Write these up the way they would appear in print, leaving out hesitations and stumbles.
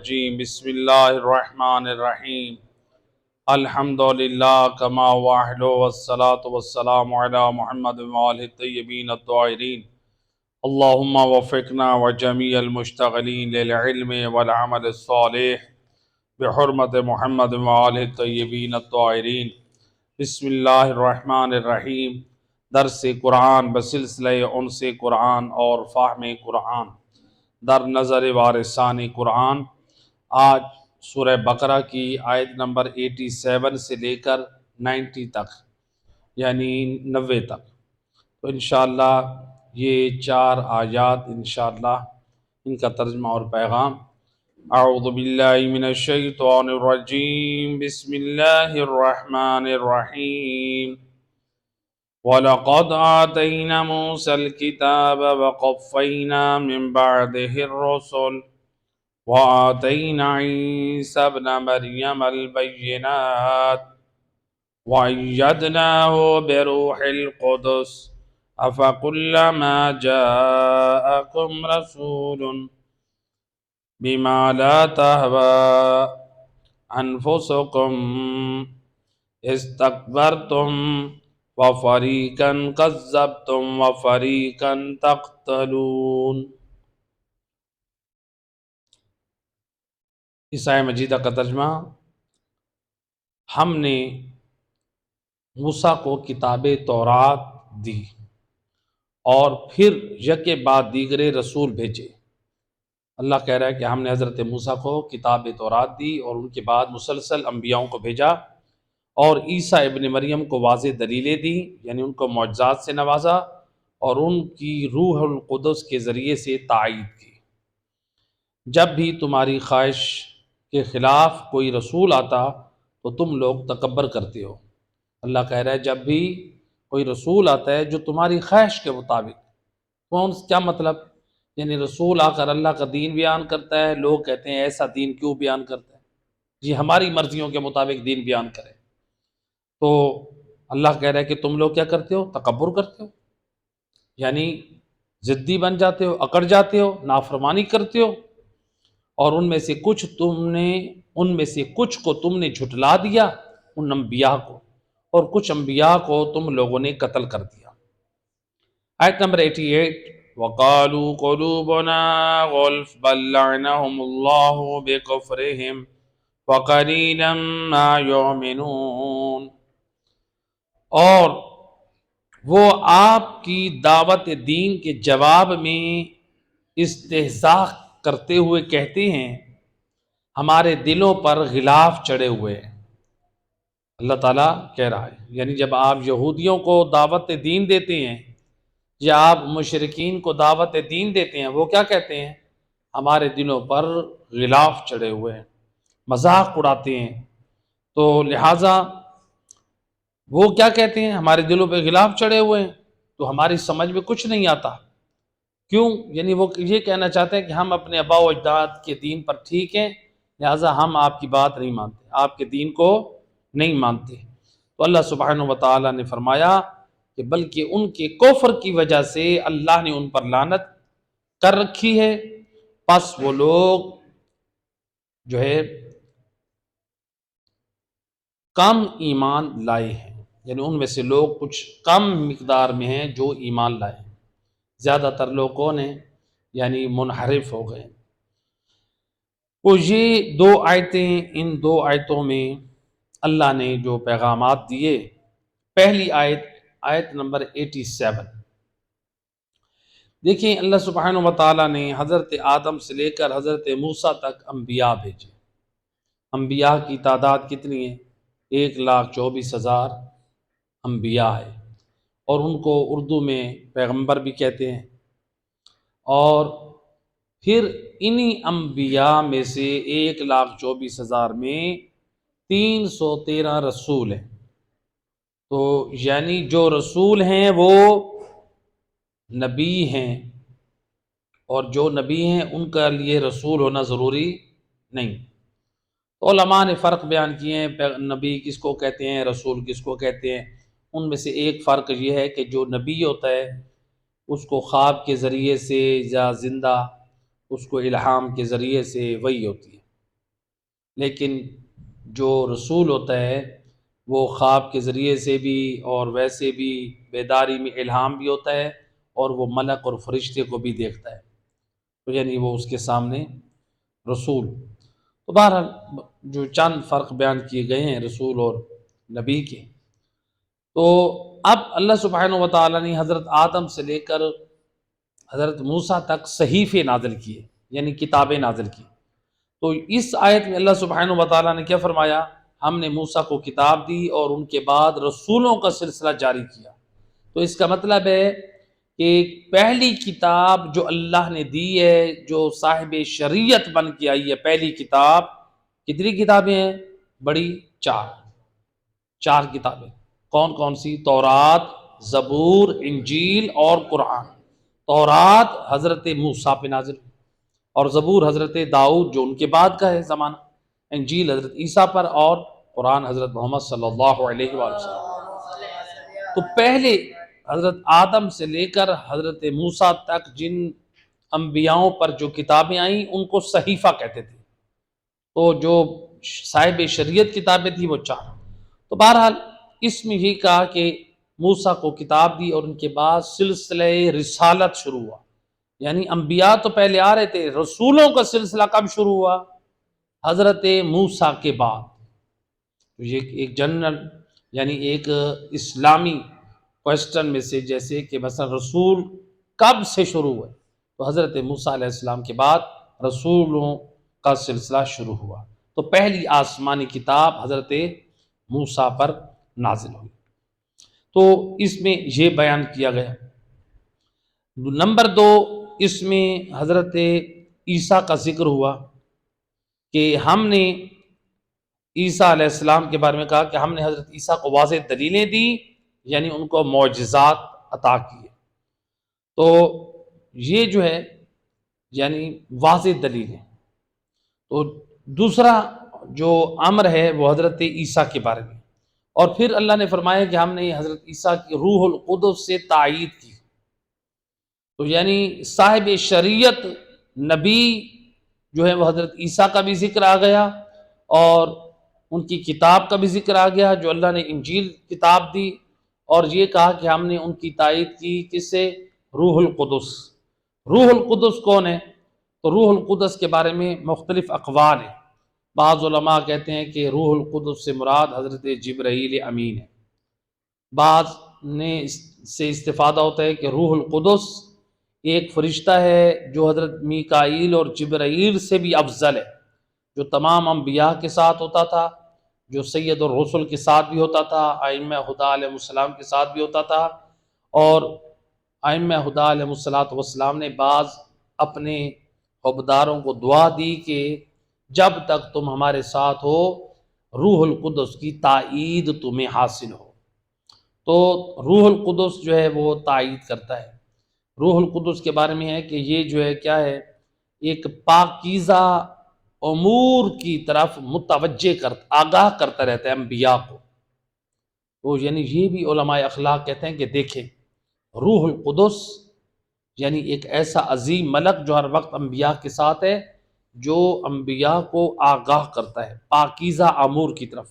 الرجیم بسم اللہ الرحمن الرحیم الحمد للہ کما واحد والصلاة والسلام علی محمد وآلہ الطیبین الطاہرین اللہم وفقنا وجمیع المشتغلین للعلم والعمل الصالح بحرمت محمد وآلہ الطیبین الطاہرین۔ بسم اللہ الرحمن الرحیم۔ درس قرآن بسلسلہ انس قرآن اور فہم قرآن در نظر وارثان قرآن۔ آج سورہ بقرہ کی آیت نمبر 87 سے لے کر 90 تک، یعنی 90 تک، تو انشاءاللہ یہ 4 آیات انشاءاللہ ان کا ترجمہ اور پیغام۔ اعوذ باللہ من الشیطان الرجیم بسم اللہ الرحمن الرحیم۔ وَلَقَدْ آتَيْنَا مُوسَى الْكِتَابَ وَقَفَّيْنَا مِن بَعْدِهِ الرُّسُلَ وَآتَيْنَا عِيسَى ابْنَ مَرْيَمَ الْبَيِّنَاتِ وَأَيَّدْنَاهُ بِرُوحِ الْقُدُسِ أَفَكُلَّمَا جَاءَكُمْ رَسُولٌ بِمَا لَا تَهْوَىٰ أَنفُسُكُمْ اسْتَكْبَرْتُمْ وَفَرِيقًا كَذَّبْتُمْ وَفَرِيقًا تَقْتُلُونَ۔ اس آیہ مجیدہ کا ترجمہ: ہم نے موسیٰ کو کتاب تورات دی اور پھر یکے بعد دیگرے رسول بھیجے۔ اللہ کہہ رہا ہے کہ ہم نے حضرت موسیٰ کو کتاب تورات دی اور ان کے بعد مسلسل انبیاءوں کو بھیجا، اور عیسیٰ ابن مریم کو واضح دلیلیں دی، یعنی ان کو معجزات سے نوازا اور ان کی روح القدس کے ذریعے سے تائید کی۔ جب بھی تمہاری خواہش کے خلاف کوئی رسول آتا تو تم لوگ تکبر کرتے ہو۔ اللہ کہہ رہا ہے جب بھی کوئی رسول آتا ہے جو تمہاری خواہش کے مطابق، کیا مطلب؟ یعنی رسول آ کر اللہ کا دین بیان کرتا ہے، لوگ کہتے ہیں ایسا دین کیوں بیان کرتا ہے، جی ہماری مرضیوں کے مطابق دین بیان کرے، تو اللہ کہہ رہا ہے کہ تم لوگ کیا کرتے ہو؟ تکبر کرتے ہو، یعنی ضدی بن جاتے ہو، اکڑ جاتے ہو، نافرمانی کرتے ہو، اور ان میں سے کچھ کو تم نے جھٹلا دیا، ان انبیاء کو، اور کچھ انبیاء کو تم لوگوں نے قتل کر دیا۔ آیت نمبر 88۔ وَقَالُوا قُلُوبُنَا غُلْفٌ بَل لَّعَنَهُمُ اللَّهُ بِكُفْرِهِمْ وَقَلِيلًا مَّا يُؤْمِنُونَ۔ اور وہ آپ کی دعوت دین کے جواب میں استہزاء کرتے ہوئے کہتے ہیں ہمارے دلوں پر غلاف چڑھے ہوئے ہیں۔ اللہ تعالیٰ کہہ رہا ہے، یعنی جب آپ یہودیوں کو دعوت دین دیتے ہیں یا آپ مشرکین کو دعوت دین دیتے ہیں، وہ کیا کہتے ہیں؟ ہمارے دلوں پر غلاف چڑھے ہوئے ہیں، مذاق اڑاتے ہیں۔ تو لہٰذا وہ کیا کہتے ہیں؟ ہمارے دلوں پہ غلاف چڑھے ہوئے ہیں، تو ہماری سمجھ میں کچھ نہیں آتا۔ کیوں؟ یعنی وہ یہ کہنا چاہتے ہیں کہ ہم اپنے آباء و اجداد کے دین پر ٹھیک ہیں، لہٰذا ہم آپ کی بات نہیں مانتے، آپ کے دین کو نہیں مانتے۔ تو اللہ سبحانہ و تعالیٰ نے فرمایا کہ بلکہ ان کے کفر کی وجہ سے اللہ نے ان پر لعنت کر رکھی ہے، پس وہ لوگ جو ہے کم ایمان لائے ہیں، یعنی ان میں سے لوگ کچھ کم مقدار میں ہیں جو ایمان لائے ہیں، زیادہ تر لوگ کون ہیں؟ یعنی منحرف ہو گئے۔ وہ یہ 2 آیتیں، ان 2 آیتوں میں اللہ نے جو پیغامات دیے، پہلی آیت نمبر 87، دیکھیں اللہ سبحانہ و تعالیٰ نے حضرت آدم سے لے کر حضرت موسیٰ تک انبیاء بھیجے۔ انبیاء کی تعداد کتنی ہے؟ 1,24,000 انبیاء ہے، اور ان کو اردو میں پیغمبر بھی کہتے ہیں۔ اور پھر انہی انبیاء میں سے 1,24,000 میں 313 رسول ہیں۔ تو یعنی جو رسول ہیں وہ نبی ہیں، اور جو نبی ہیں ان کا لیے رسول ہونا ضروری نہیں۔ تو علماء نے فرق بیان کیے ہیں، نبی کس کو کہتے ہیں، رسول کس کو کہتے ہیں۔ ان میں سے ایک فرق یہ ہے کہ جو نبی ہوتا ہے اس کو خواب کے ذریعے سے یا زندہ اس کو الہام کے ذریعے سے وحی ہوتی ہے، لیکن جو رسول ہوتا ہے وہ خواب کے ذریعے سے بھی اور ویسے بھی بیداری میں الہام بھی ہوتا ہے، اور وہ ملک اور فرشتے کو بھی دیکھتا ہے، تو یعنی وہ اس کے سامنے رسول۔ تو بہرحال جو چند فرق بیان کیے گئے ہیں رسول اور نبی کے، تو اب اللہ سبحانہ و تعالیٰ نے حضرت آدم سے لے کر حضرت موسیٰ تک صحیفے نازل کیے، یعنی کتابیں نازل کی۔ تو اس آیت میں اللہ سبحانہ و تعالیٰ نے کیا فرمایا؟ ہم نے موسیٰ کو کتاب دی اور ان کے بعد رسولوں کا سلسلہ جاری کیا۔ تو اس کا مطلب ہے کہ پہلی کتاب جو اللہ نے دی ہے، جو صاحب شریعت بن کے آئی ہے، پہلی کتاب، کتنی کتابیں ہیں؟ بڑی چار کتابیں۔ کون کون سی؟ تورات، زبور، انجیل اور قرآن۔ تورات حضرت موسیٰ پہ نازل ہوئی، اور زبور حضرت داؤد جو ان کے بعد کا ہے زمانہ، انجیل حضرت عیسیٰ پر، اور قرآن حضرت محمد صلی اللہ علیہ وآلہ وسلم۔ تو پہلے حضرت آدم سے لے کر حضرت موسیٰ تک جن انبیاؤں پر جو کتابیں آئیں ان کو صحیفہ کہتے تھے، تو جو صاحب شریعت کتابیں تھیں وہ 4۔ تو بہرحال اس میں یہ کہا کہ موسیٰ کو کتاب دی اور ان کے بعد سلسلہ رسالت شروع ہوا، یعنی انبیاء تو پہلے آ رہے تھے، رسولوں کا سلسلہ کب شروع ہوا؟ حضرت موسیٰ کے بعد۔ تو یہ ایک جنرل، یعنی ایک اسلامی کوسچن میں سے، جیسے کہ مثلا رسول کب سے شروع ہوئے، تو حضرت موسیٰ علیہ السلام کے بعد رسولوں کا سلسلہ شروع ہوا۔ تو پہلی آسمانی کتاب حضرت موسیٰ پر نازل ہوئی۔ تو اس میں یہ بیان کیا گیا۔ نمبر 2، اس میں حضرت عیسیٰ کا ذکر ہوا کہ ہم نے عیسیٰ علیہ السلام کے بارے میں کہا کہ ہم نے حضرت عیسیٰ کو واضح دلیلیں دی، یعنی ان کو معجزات عطا کیے۔ تو یہ جو ہے یعنی واضح دلیل ہے۔ تو دوسرا جو امر ہے وہ حضرت عیسیٰ کے بارے میں، اور پھر اللہ نے فرمایا کہ ہم نے حضرت عیسیٰ کی روح القدس سے تائید کی۔ تو یعنی صاحب شریعت نبی جو ہے وہ حضرت عیسیٰ کا بھی ذکر آ گیا، اور ان کی کتاب کا بھی ذکر آ گیا جو اللہ نے انجیل کتاب دی، اور یہ کہا کہ ہم نے ان کی تائید کی، کس سے؟ روح القدس۔ روح القدس کون ہے؟ تو روح القدس کے بارے میں مختلف اقوال ہیں۔ بعض علماء کہتے ہیں کہ روح القدس سے مراد حضرت جبرائیل امین ہے۔ بعض نے اس سے استفادہ ہوتا ہے کہ روح القدس ایک فرشتہ ہے جو حضرت میکائیل اور جبرائیل سے بھی افضل ہے، جو تمام انبیاء کے ساتھ ہوتا تھا، جو سید الرسل کے ساتھ بھی ہوتا تھا، ائمہ ہدیٰ علیہ السلام کے ساتھ بھی ہوتا تھا، اور ائمہ ہدیٰ علیہ السلام نے بعض اپنے عہدیداروں کو دعا دی کہ جب تک تم ہمارے ساتھ ہو روح القدس کی تائید تمہیں حاصل ہو۔ تو روح القدس جو ہے وہ تائید کرتا ہے۔ روح القدس کے بارے میں ہے کہ یہ جو ہے کیا ہے؟ ایک پاکیزہ امور کی طرف متوجہ آگاہ کرتا رہتا ہے انبیاء کو۔ تو یعنی یہ بھی علماء اخلاق کہتے ہیں کہ دیکھیں، روح القدس یعنی ایک ایسا عظیم ملک جو ہر وقت انبیاء کے ساتھ ہے، جو انبیاء کو آگاہ کرتا ہے پاکیزہ امور کی طرف،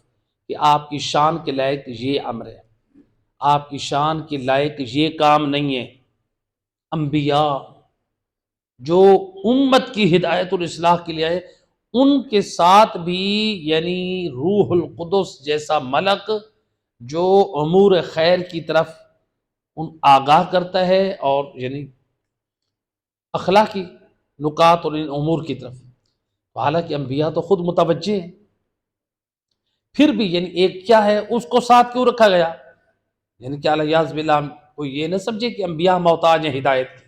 کہ آپ کی شان کے لائق یہ امر ہے، آپ کی شان کے لائق یہ کام نہیں ہے۔ انبیاء جو امت کی ہدایت اور اصلاح کے لیے آئے، ان کے ساتھ بھی یعنی روح القدس جیسا ملک جو امور خیر کی طرف ان آگاہ کرتا ہے، اور یعنی اخلاقی نکات اور ان امور کی طرف، حالانکہ انبیاء تو خود متوجہ ہیں، پھر بھی یعنی ایک کیا ہے اس کو ساتھ کیوں رکھا گیا؟ یعنی کہ الیاذ باللہ کوئی یہ نہ سمجھے کہ انبیاء محتاج ہیں ہدایت کی،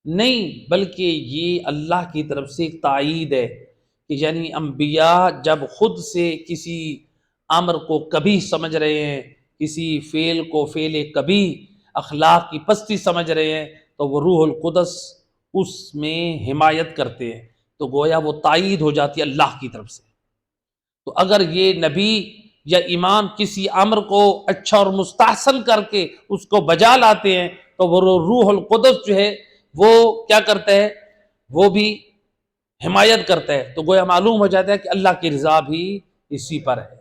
نہیں، بلکہ یہ اللہ کی طرف سے ایک تائید ہے کہ یعنی انبیاء جب خود سے کسی امر کو کبھی سمجھ رہے ہیں، کسی فعل کو فعل کبھی، اخلاق کی پستی سمجھ رہے ہیں، تو وہ روح القدس اس میں حمایت کرتے ہیں، تو گویا وہ تائید ہو جاتی ہے اللہ کی طرف سے۔ تو اگر یہ نبی یا امام کسی امر کو اچھا اور مستحسن کر کے اس کو بجا لاتے ہیں، تو وہ روح القدس جو ہے وہ کیا کرتا ہے؟ وہ بھی حمایت کرتا ہے تو گویا معلوم ہو جاتا ہے کہ اللہ کی رضا بھی اسی پر ہے.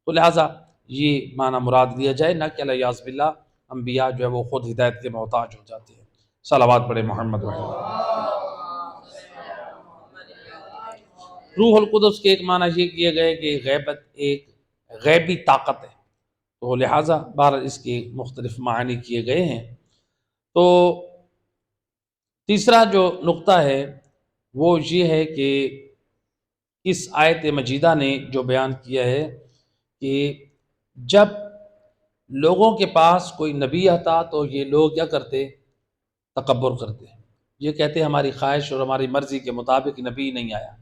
تو لہٰذا یہ معنی مراد لیا جائے، نہ کہ الیاذ باللہ انبیاء جو ہے وہ خود ہدایت کے محتاج ہو جاتے ہیں. صلوات پڑھے محمد وعلیہ. روح القدس کے ایک معنی یہ کیے گئے کہ غیبت ایک غیبی طاقت ہے، تو لہٰذا بہرحال اس کے مختلف معنی کیے گئے ہیں. تو تیسرا جو نقطہ ہے وہ یہ ہے کہ اس آیت مجیدہ نے جو بیان کیا ہے کہ جب لوگوں کے پاس کوئی نبی آتا تو یہ لوگ کیا کرتے؟ تکبر کرتے. یہ کہتے ہماری خواہش اور ہماری مرضی کے مطابق نبی نہیں آیا،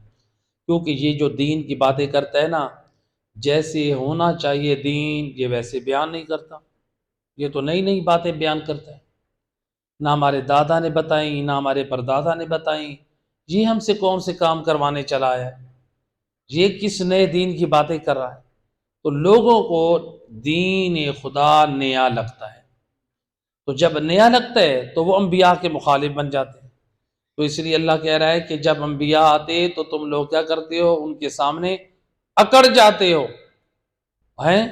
کیونکہ یہ جو دین کی باتیں کرتا ہے نا، جیسے ہونا چاہیے دین یہ ویسے بیان نہیں کرتا، یہ تو نئی نئی باتیں بیان کرتا ہے، نہ ہمارے دادا نے بتائیں نہ ہمارے پردادا نے بتائیں. یہ ہم سے کون سے کام کروانے چلا ہے؟ یہ کس نئے دین کی باتیں کر رہا ہے؟ تو لوگوں کو دین خدا نیا لگتا ہے، تو جب نیا لگتا ہے تو وہ انبیاء کے مخالف بن جاتے ہیں. تو اس لیے اللہ کہہ رہا ہے کہ جب انبیاء آتے تو تم لوگ کیا کرتے ہو؟ ان کے سامنے اکڑ جاتے ہو ہیں.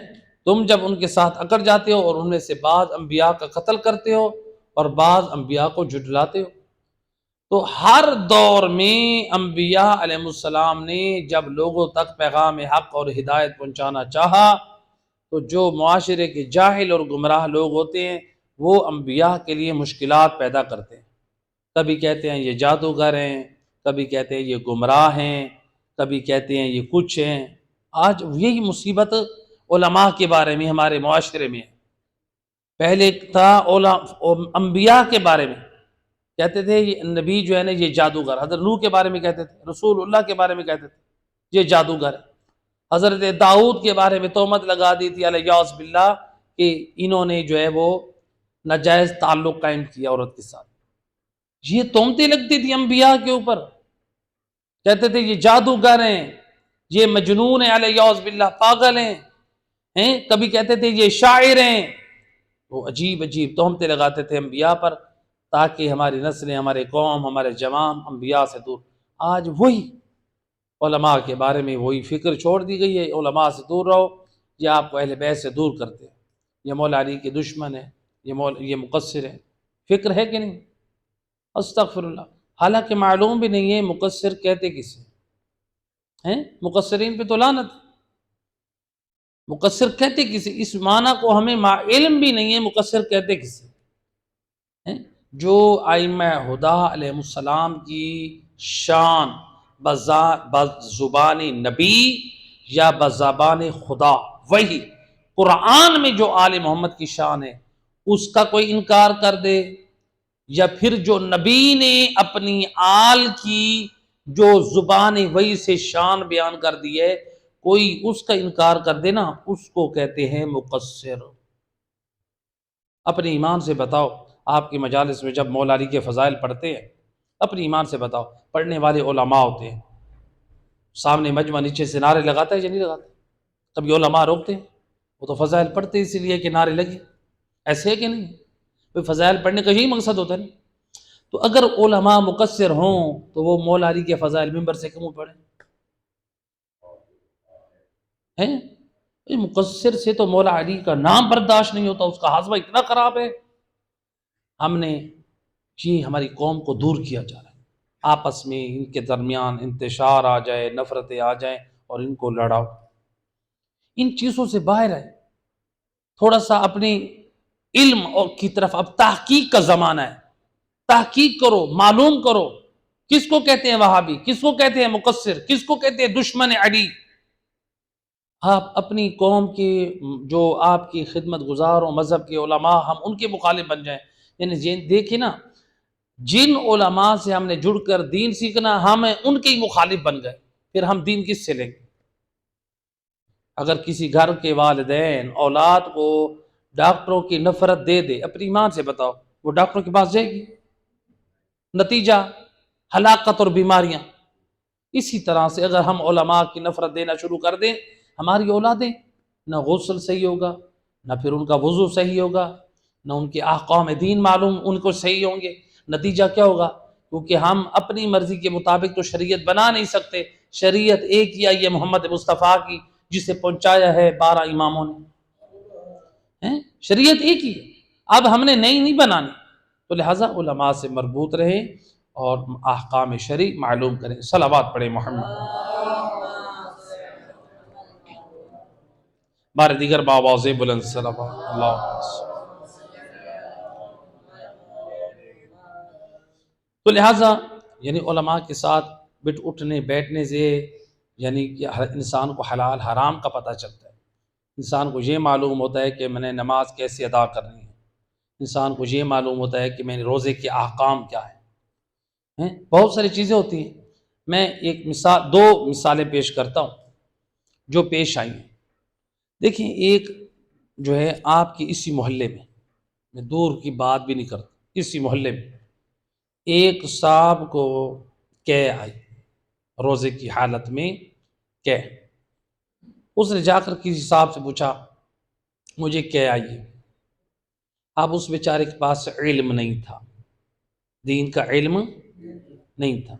تم جب ان کے ساتھ اکڑ جاتے ہو اور ان میں سے بعض انبیاء کا قتل کرتے ہو اور بعض انبیاء کو جھٹلاتے ہو. تو ہر دور میں انبیاء علیہ السلام نے جب لوگوں تک پیغام حق اور ہدایت پہنچانا چاہا تو جو معاشرے کے جاہل اور گمراہ لوگ ہوتے ہیں وہ انبیاء کے لیے مشکلات پیدا کرتے ہیں. کبھی کہتے ہیں یہ جادوگر ہیں، کبھی کہتے ہیں یہ گمراہ ہیں، کبھی کہتے ہیں یہ کچھ ہیں. آج یہی مصیبت علماء کے بارے میں ہمارے معاشرے میں ہے. پہلے تھا انبیاء کے بارے میں کہتے تھے یہ نبی جو ہے نا یہ جادوگر، حضرت نوح کے بارے میں کہتے تھے، رسول اللہ کے بارے میں کہتے تھے یہ جادوگر ہے. حضرت داؤد کے بارے میں تہمت لگا دی تھی الیاذ باللہ کہ انہوں نے جو ہے وہ ناجائز تعلق قائم کیا عورت کے ساتھ. یہ تہمتیں لگتی تھی انبیاء کے اوپر، کہتے تھے یہ جادوگر ہیں، یہ مجنون ہیں الیاذ باللہ، پاگل ہیں. کبھی کہتے تھے یہ شاعر ہیں. وہ عجیب عجیب تہمتیں لگاتے تھے انبیاء پر تاکہ ہماری نسلیں، ہمارے قوم، ہمارے جوان انبیاء سے دور. آج وہی علماء کے بارے میں وہی فکر چھوڑ دی گئی ہے، علماء سے دور رہو، یہ آپ کو اہل بیت سے دور کرتے ہیں، یہ مولا علی کے دشمن ہے، یہ مقصر ہے. فکر ہے کہ نہیں؟ استغفر اللہ. حالانکہ معلوم بھی نہیں ہے مقصر کہتے کسے ہیں. مقصرین پہ تو لعنت. مقصر کہتے کسے؟ اس معنی کو ہمیں علم بھی نہیں ہے مقصر کہتے کسے ہیں. جو ائمہ ہدی علیہ السلام کی شان بزبان نبی یا بزبان خدا، وہی قرآن میں جو آل محمد کی شان ہے اس کا کوئی انکار کر دے، یا پھر جو نبی نے اپنی آل کی جو زبان وحی سے شان بیان کر دی ہے کوئی اس کا انکار کر دے نا، اس کو کہتے ہیں مقصر. اپنے ایمان سے بتاؤ، آپ کی مجالس میں جب مولا علی کے فضائل پڑھتے ہیں اپنے ایمان سے بتاؤ، پڑھنے والے علماء ہوتے ہیں، سامنے مجمع نیچے سے نعرے لگاتا ہے یا نہیں لگاتا؟ کبھی علماء روکتے ہیں؟ وہ تو فضائل پڑھتے اس لیے کہ نعرے لگے. ایسے ہے کہ نہیں؟ کوئی فضائل پڑھنے کا یہی مقصد ہوتا ہے نہیں. تو اگر علماء مقصر ہوں تو وہ مولا علی کے فضائل ممبر سے کیوں پڑھیں ہیں؟ مقصر سے تو مولا علی کا نام برداشت نہیں ہوتا، اس کا ہاضمہ اتنا خراب ہے. ہم نے یہ ہماری قوم کو دور کیا جا رہا ہے، آپس میں ان کے درمیان انتشار آ جائے، نفرتیں آ جائیں اور ان کو لڑاؤ. ان چیزوں سے باہر ہے، تھوڑا سا اپنے علم اور کی طرف. اب تحقیق کا زمانہ ہے، تحقیق کرو، معلوم کرو کس کو کہتے ہیں وہابی، کس کو کہتے ہیں مقصر، کس کو کہتے ہیں دشمن علی. آپ اپنی قوم کے جو آپ کی خدمت گزار و مذہب کے علماء ہم ان کے مخالف بن جائیں. یعنی دیکھیں نا، جن علماء سے ہم نے جڑ کر دین سیکھنا ہم ان کے ہی مخالف بن گئے، پھر ہم دین کس سے لیں گے؟ اگر کسی گھر کے والدین اولاد کو ڈاکٹروں کی نفرت دے دے، اپنی ایمان سے بتاؤ وہ ڈاکٹروں کے پاس جائے گی؟ نتیجہ ہلاکت اور بیماریاں. اسی طرح سے اگر ہم علماء کی نفرت دینا شروع کر دیں، ہماری اولادیں نہ غسل صحیح ہوگا، نہ پھر ان کا وضو صحیح ہوگا، نہ ان کے احکام دین معلوم ان کو صحیح ہوں گے. نتیجہ کیا ہوگا کیونکہ ہم اپنی مرضی کے مطابق تو شریعت بنا نہیں سکتے. شریعت ایک ہی آئی ہے محمد مصطفیٰ کی، جسے پہنچایا ہے 12 اماموں نے. شریعت ایک ہی ہے، اب ہم نے نئی نہیں بنانی. تو لہٰذا علماء سے مربوط رہیں اور احکام شرعی معلوم کریں. صلوات پڑھیں محمد. بار دیگر بآواز بلند صلوات. اللہ. تو لہٰذا یعنی علماء کے ساتھ اٹھنے بیٹھنے سے یعنی کہ ہر انسان کو حلال حرام کا پتہ چلتا ہے. انسان کو یہ معلوم ہوتا ہے کہ میں نے نماز کیسے ادا کرنی ہے. انسان کو یہ معلوم ہوتا ہے کہ میں نے روزے کے احکام کیا ہیں. بہت ساری چیزیں ہوتی ہیں. میں ایک دو مثالیں پیش کرتا ہوں جو پیش آئی ہیں. دیکھیں، ایک جو ہے آپ کے اسی محلے میں دور کی بات بھی نہیں کرتا، اسی محلے میں ایک صاحب کو قے آئی، روزے کی حالت میں قے. اس نے جا کر کسی صاحب سے پوچھا مجھے قے آئی ہے. اب اس بیچارے کے پاس علم نہیں تھا، دین کا علم نہیں تھا.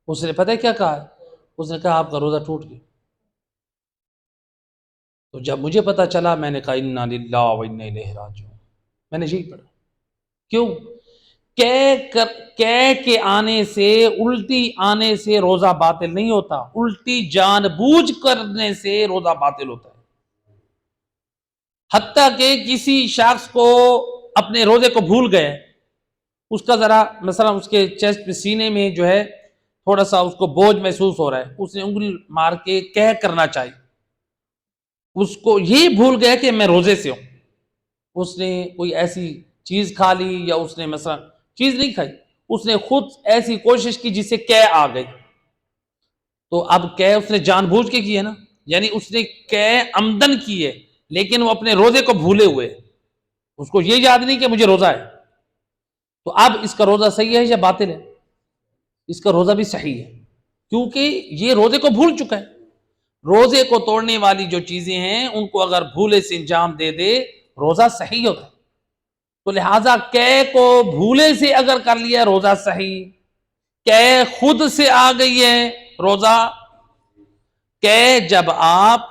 اس نے پتہ ہے کیا کہا؟ اس نے کہا آپ کا روزہ ٹوٹ گیا. تو جب مجھے پتہ چلا میں نے کہا انا للہ و انا الیہ راجعون. میں نے یہی پڑھا. کیوں؟ قے کے آنے سے، الٹی آنے سے روزہ باطل نہیں ہوتا، الٹی جان بوجھ کرنے سے روزہ باطل ہوتا ہے. حتیٰ کہ کسی شخص کو اپنے روزے کو بھول گئے، اس کا ذرا مثلا اس کے چیسٹ پہ سینے میں جو ہے تھوڑا سا اس کو بوجھ محسوس ہو رہا ہے، اس نے انگلی مار کے قے کرنا چاہیے. اس کو یہ بھول گیا کہ میں روزے سے ہوں. اس نے کوئی ایسی چیز کھا لی یا اس نے مثلا چیز نہیں کھائی، اس نے خود ایسی کوشش کی جس سے قے آ گئی. تو اب قے اس نے جان بوجھ کے کی ہے نا، یعنی اس نے قے عمدن کی ہے، لیکن وہ اپنے روزے کو بھولے ہوئے، اس کو یہ یاد نہیں کہ مجھے روزہ ہے. تو اب اس کا روزہ صحیح ہے یا باطل ہے؟ اس کا روزہ بھی صحیح ہے، کیونکہ یہ روزے کو بھول چکا ہے. روزے کو توڑنے والی جو چیزیں ہیں ان کو اگر بھولے سے انجام دے دے روزہ صحیح ہوتا ہے. تو لہٰذا قے کو بھولے سے اگر کر لیا روزہ صحیح، قے خود سے آ گئی ہے روزہ. قے جب آپ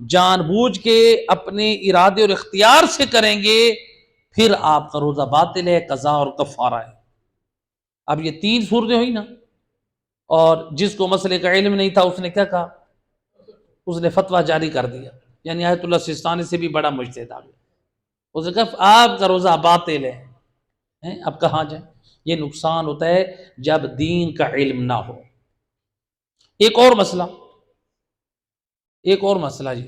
جان بوجھ کے اپنے ارادے اور اختیار سے کریں گے پھر آپ کا روزہ باطل ہے، قضا اور کفارہ ہے. اب یہ 3 صورتیں ہوئی نا. اور جس کو مسئلے کا علم نہیں تھا اس نے کیا کہا؟ اس نے فتویٰ جاری کر دیا، یعنی آیت اللہ سستانی سے بھی بڑا مجتہد آ گیا. اس نے کہا آپ کا روزہ باطل ہے. اب کہاں جائیں؟ یہ نقصان ہوتا ہے جب دین کا علم نہ ہو. ایک اور مسئلہ جی،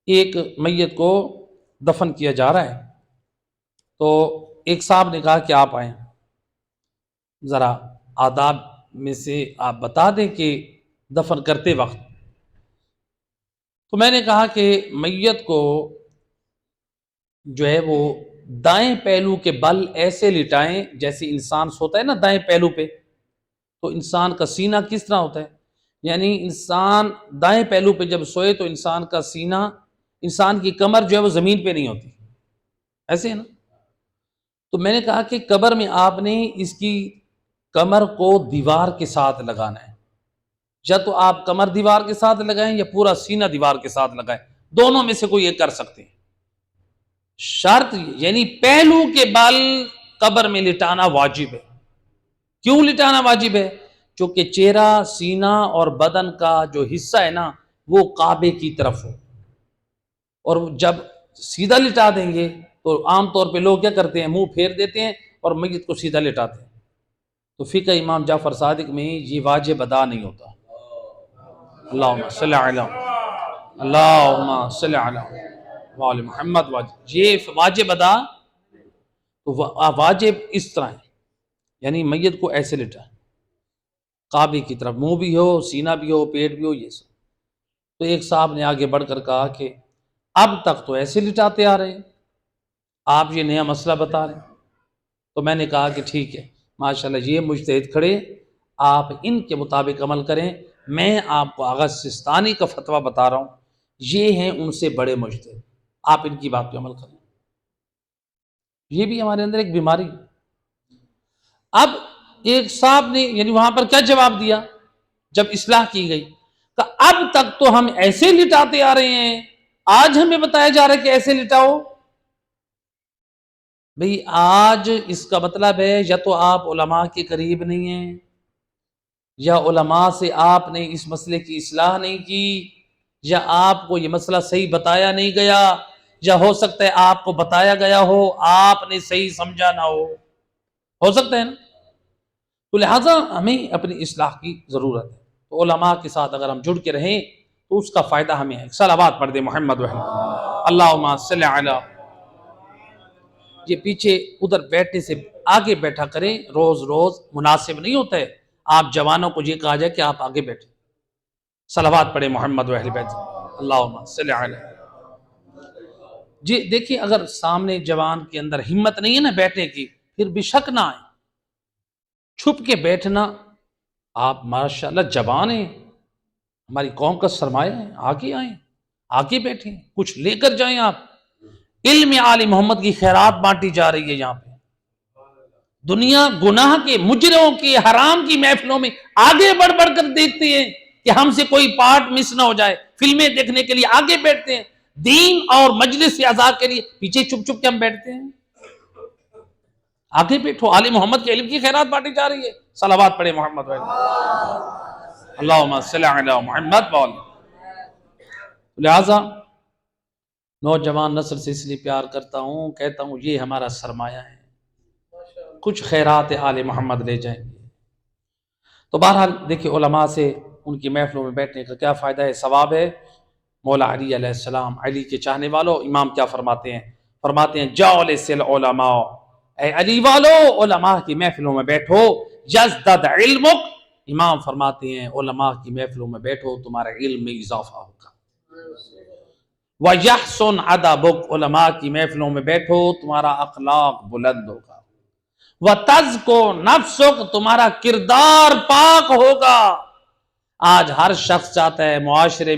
ایک میت کو دفن کیا جا رہا ہے. تو ایک صاحب نے کہا کہ آپ آئیں، ذرا آداب میں سے آپ بتا دیں کہ دفن کرتے وقت. تو میں نے کہا کہ میت کو جو ہے وہ دائیں پہلو کے بل ایسے لٹائیں جیسے انسان سوتا ہے نا دائیں پہلو پہ. تو انسان کا سینہ کس طرح ہوتا ہے؟ یعنی انسان دائیں پہلو پہ جب سوئے تو انسان کا سینہ، انسان کی کمر جو ہے وہ زمین پہ نہیں ہوتی، ایسے ہے نا. تو میں نے کہا کہ قبر میں آپ نے اس کی کمر کو دیوار کے ساتھ لگانا ہے. یا تو آپ کمر دیوار کے ساتھ لگائیں یا پورا سینہ دیوار کے ساتھ لگائیں، دونوں میں سے کوئی ایک کر سکتے ہیں. شرط یعنی پہلو کے بال قبر میں لٹانا واجب ہے. کیوں لٹانا واجب ہے؟ چونکہ چہرہ، سینہ اور بدن کا جو حصہ ہے نا وہ کعبے کی طرف ہو. اور جب سیدھا لٹا دیں گے تو عام طور پہ لوگ کیا کرتے ہیں؟ منہ پھیر دیتے ہیں اور میت کو سیدھا لٹاتے ہیں. تو فقہ امام جعفر صادق میں یہ واجب ادا نہیں ہوتا. اللہم صلی علی اللہم صلی علی وآل محمد. یہ واجب ادا تو واجب اس طرح ہے، یعنی میت کو ایسے لٹا کعبے کی طرف، منہ بھی ہو، سینہ بھی ہو، پیٹ بھی ہو، یہ سب. تو ایک صاحب نے آگے بڑھ کر کہا کہ اب تک تو ایسے لٹاتے آ رہے ہیں، آپ یہ نیا مسئلہ بتا رہے ہیں. تو میں نے کہا کہ ٹھیک ہے ماشاءاللہ یہ مجتہد کھڑے، آپ ان کے مطابق عمل کریں. میں آپ کو آغا سستانی کا فتویٰ بتا رہا ہوں، یہ ہیں ان سے بڑے مجتہد، آپ ان کی بات پہ عمل کریں. یہ بھی ہمارے اندر ایک بیماری. اب ایک صاحب نے یعنی وہاں پر کیا جواب دیا جب اصلاح کی گئی کہ اب تک تو ہم ایسے لٹاتے آ رہے ہیں، آج ہمیں بتایا جا رہا ہے کہ ایسے لٹاؤ۔ بھئی آج اس کا مطلب ہے یا تو آپ علماء کے قریب نہیں ہیں، یا علماء سے آپ نے اس مسئلے کی اصلاح نہیں کی، یا آپ کو یہ مسئلہ صحیح بتایا نہیں گیا، یا ہو سکتا ہے آپ کو بتایا گیا ہو آپ نے صحیح سمجھا نہ ہو سکتا ہے نا۔ تو لہٰذا ہمیں اپنی اصلاح کی ضرورت ہے، تو علماء کے ساتھ اگر ہم جڑ کے رہیں تو اس کا فائدہ ہمیں ہے۔ صلوات پڑھ دیں محمد وحمد اللہم صلی علی۔ یہ پیچھے ادھر بیٹھنے سے آگے بیٹھا کریں، روز روز مناسب نہیں ہوتا ہے۔ آپ جوانوں کو یہ کہا جائے کہ آپ آگے بیٹھیں۔ صلوات پڑھیں محمد و اہل بیت اللہم صلی علی۔ جی دیکھیں اگر سامنے جوان کے اندر ہمت نہیں ہے نا بیٹھنے کی، پھر بے شک نہ آئے، چھپ کے بیٹھنا۔ آپ ماشاءاللہ جوان ہیں، ہماری قوم کا سرمایہ ہے، آگے آئیں، آگے بیٹھیں، کچھ لے کر جائیں۔ آپ علم آل محمد کی خیرات بانٹی جا رہی ہے یہاں پہ، دنیا گناہ کے مجرموں کی حرام کی محفلوں میں آگے بڑھ بڑھ کر دیکھتے ہیں کہ ہم سے کوئی پارٹ مس نہ ہو جائے، فلمیں دیکھنے کے لیے آگے بیٹھتے ہیں، دین اور مجلس اعضاء کے لیے پیچھے چھپ چھپ کے ہم بیٹھتے ہیں۔ آگے بیٹھو، آل محمد کے علم کی خیرات بانٹی جا رہی ہے۔ صلوات پڑھے محمد اللہم صلی علی محمد وآلہ۔ لہذا نوجوان نسل سے اس لیے پیار کرتا ہوں، کہتا ہوں یہ ہمارا سرمایہ ہے، کچھ خیرات آل محمد لے جائیں گے۔ تو بہرحال دیکھیں علماء سے ان کی محفلوں میں بیٹھنے کا کیا فائدہ ہے، ثواب ہے۔ مولا علی علیہ السلام، علی کے چاہنے والوں، امام کیا فرماتے ہیں؟ فرماتے ہیں جالس العلماء، اے علی والو علماء کی محفلوں میں بیٹھو، یزدد علمک، امام فرماتے ہیں علماء کی محفلوں میں بیٹھو تمہارے علم میں اضافہ ہوگا۔ وَيَحْسُنْ عَدَبُكْ، علماء کی محفلوں میں بیٹھو تمہارا اخلاق بلند ہوگا۔ وَتَزْكُو نَفْسُكْ، تمہارا کردار پاک ہوگا۔ آج ہر شخص چاہتا ہے معاشرے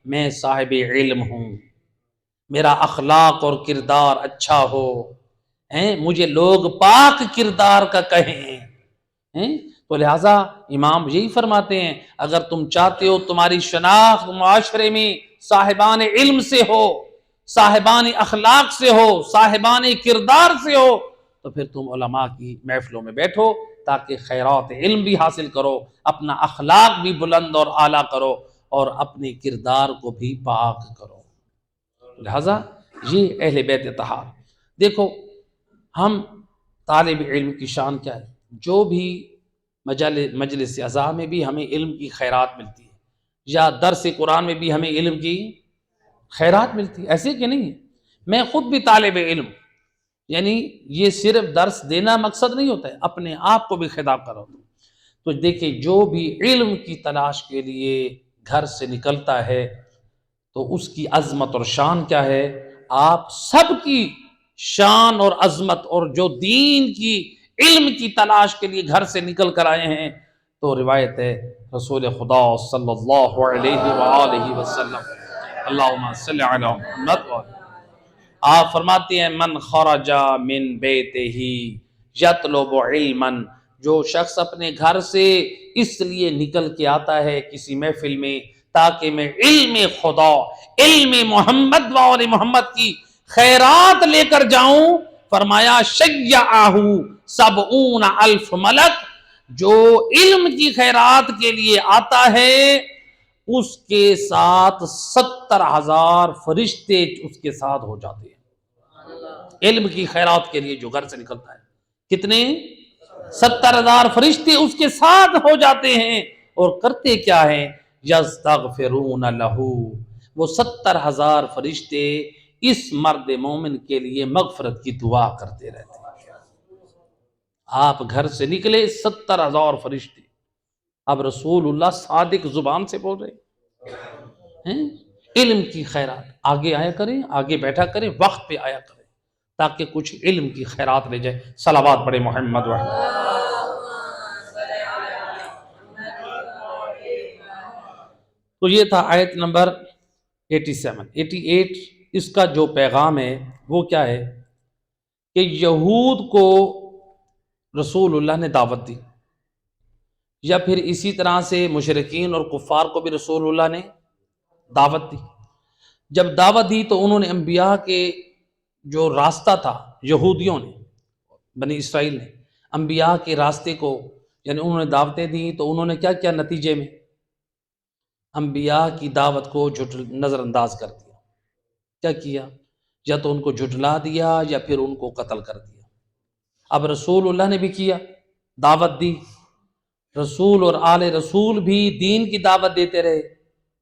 میں صاحب علم ہوں، میرا اخلاق اور کردار اچھا ہو، مجھے لوگ پاک کردار کا کہیں۔ تو لہٰذا امام یہی فرماتے ہیں اگر تم چاہتے ہو تمہاری شناخت معاشرے میں صاحبان علم سے ہو، صاحبان اخلاق سے ہو، صاحبان کردار سے ہو، تو پھر تم علماء کی محفلوں میں بیٹھو تاکہ خیرات علم بھی حاصل کرو، اپنا اخلاق بھی بلند اور اعلیٰ کرو، اور اپنے کردار کو بھی پاک کرو۔ لہذا یہ اہل بیت اطہار۔ دیکھو ہم طالب علم کی شان کیا ہے، جو بھی مجلس اعضاء میں بھی ہمیں علم کی خیرات ملتی ہے، یا درس قرآن میں بھی ہمیں علم کی خیرات ملتی ہے، ایسے کہ نہیں؟ میں خود بھی طالب علم، یعنی یہ صرف درس دینا مقصد نہیں ہوتا ہے، اپنے آپ کو بھی خطاب کرو۔ تو دیکھیں جو بھی علم کی تلاش کے لیے گھر سے نکلتا ہے تو اس کی عظمت اور شان کیا ہے؟ آپ سب کی شان اور عظمت، اور جو دین کی علم کی تلاش کے لیے گھر سے نکل کر آئے ہیں، تو روایت ہے رسول خدا صلی اللہ علیہ وآلہ وسلم، اللہم صلی علی محمد، آپ فرماتے ہیں من خرج من بیتہ یطلب علما، جو شخص اپنے گھر سے اس لیے نکل کے آتا ہے کسی محفل میں تاکہ میں علم خدا، علم محمد و آل محمد کی خیرات لے کر جاؤں، فرمایا شیعہ 70,000 ملک، جو علم کی خیرات کے لیے آتا ہے اس کے ساتھ 70,000 فرشتے اس کے ساتھ ہو جاتے ہیں۔ علم کی خیرات کے لیے جو گھر سے نکلتا ہے، کتنے؟ 70,000 فرشتے اس کے ساتھ ہو جاتے ہیں، اور کرتے کیا ہیں؟ یستغفرون لہ، وہ 70,000 فرشتے اس مرد مومن کے لیے مغفرت کی دعا کرتے رہتے ہیں۔ آپ گھر سے نکلے 70,000 فرشتے، اب رسول اللہ صادق زبان سے بول رہے ہیں، علم کی خیرات آگے آیا کریں، آگے بیٹھا کریں، وقت پہ آیا کریں تاکہ کچھ علم کی خیرات لے جائے۔ صلوات پڑھے محمد وحمد۔ تو یہ تھا آیت نمبر 88۔ اس کا جو پیغام ہے وہ کیا ہے کہ یہود کو رسول اللہ نے دعوت دی، یا پھر اسی طرح سے مشرکین اور کفار کو بھی رسول اللہ نے دعوت دی. جب دعوت دی تو انہوں نے انبیاء کے جو راستہ تھا، یہودیوں نے، بنی اسرائیل نے انبیاء کے راستے کو، یعنی انہوں نے دعوتیں دی تو انہوں نے کیا کیا نتیجے میں؟ انبیاء کی دعوت کو نظر انداز کر دیا. کیا کیا؟ یا تو ان کو جھٹلا دیا یا پھر ان کو قتل کر دیا. اب رسول اللہ نے بھی کیا، دعوت دی. رسول اور آل رسول بھی دین کی دعوت دیتے رہے.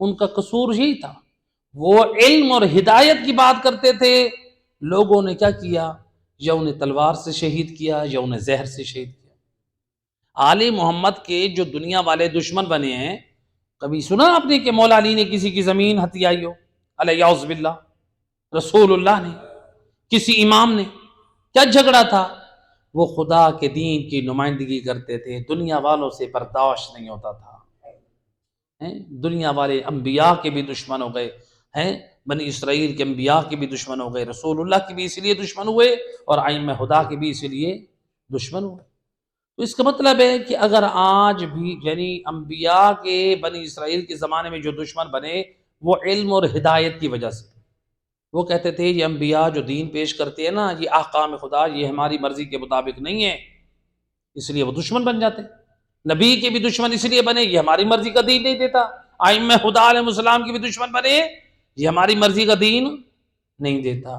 ان کا قصور یہی تھا، وہ علم اور ہدایت کی بات کرتے تھے. لوگوں نے کیا کیا؟ یا انہیں تلوار سے شہید کیا یا انہیں زہر سے شہید کیا. آل محمد کے جو دنیا والے دشمن بنے ہیں، کبھی سنا آپ نے کہ مولا علی نے کسی کی زمین ہتھیائی ہو؟ الیاذ باللہ. رسول اللہ نے، کسی امام نے، کیا جھگڑا تھا؟ وہ خدا کے دین کی نمائندگی کرتے تھے، دنیا والوں سے برداشت نہیں ہوتا تھا. دنیا والے انبیاء کے بھی دشمن ہو گئے ہیں، بنی اسرائیل کے انبیاء کے بھی دشمن ہو گئے، رسول اللہ کے بھی اس لیے دشمن ہوئے اور ائمہ خدا کے بھی اس لیے دشمن ہوئے. تو اس کا مطلب ہے کہ اگر آج بھی یعنی انبیاء کے بنی اسرائیل کے زمانے میں جو دشمن بنے وہ علم اور ہدایت کی وجہ سے، وہ کہتے تھے یہ انبیاء جو دین پیش کرتے ہیں نا، یہ احکام خدا، یہ ہماری مرضی کے مطابق نہیں ہے، اس لیے وہ دشمن بن جاتے. نبی کے بھی دشمن اس لیے بنے، یہ ہماری مرضی کا دین نہیں دیتا. ائمہ خدا علیہ السلام کے بھی دشمن بنے، یہ ہماری مرضی کا دین نہیں دیتا.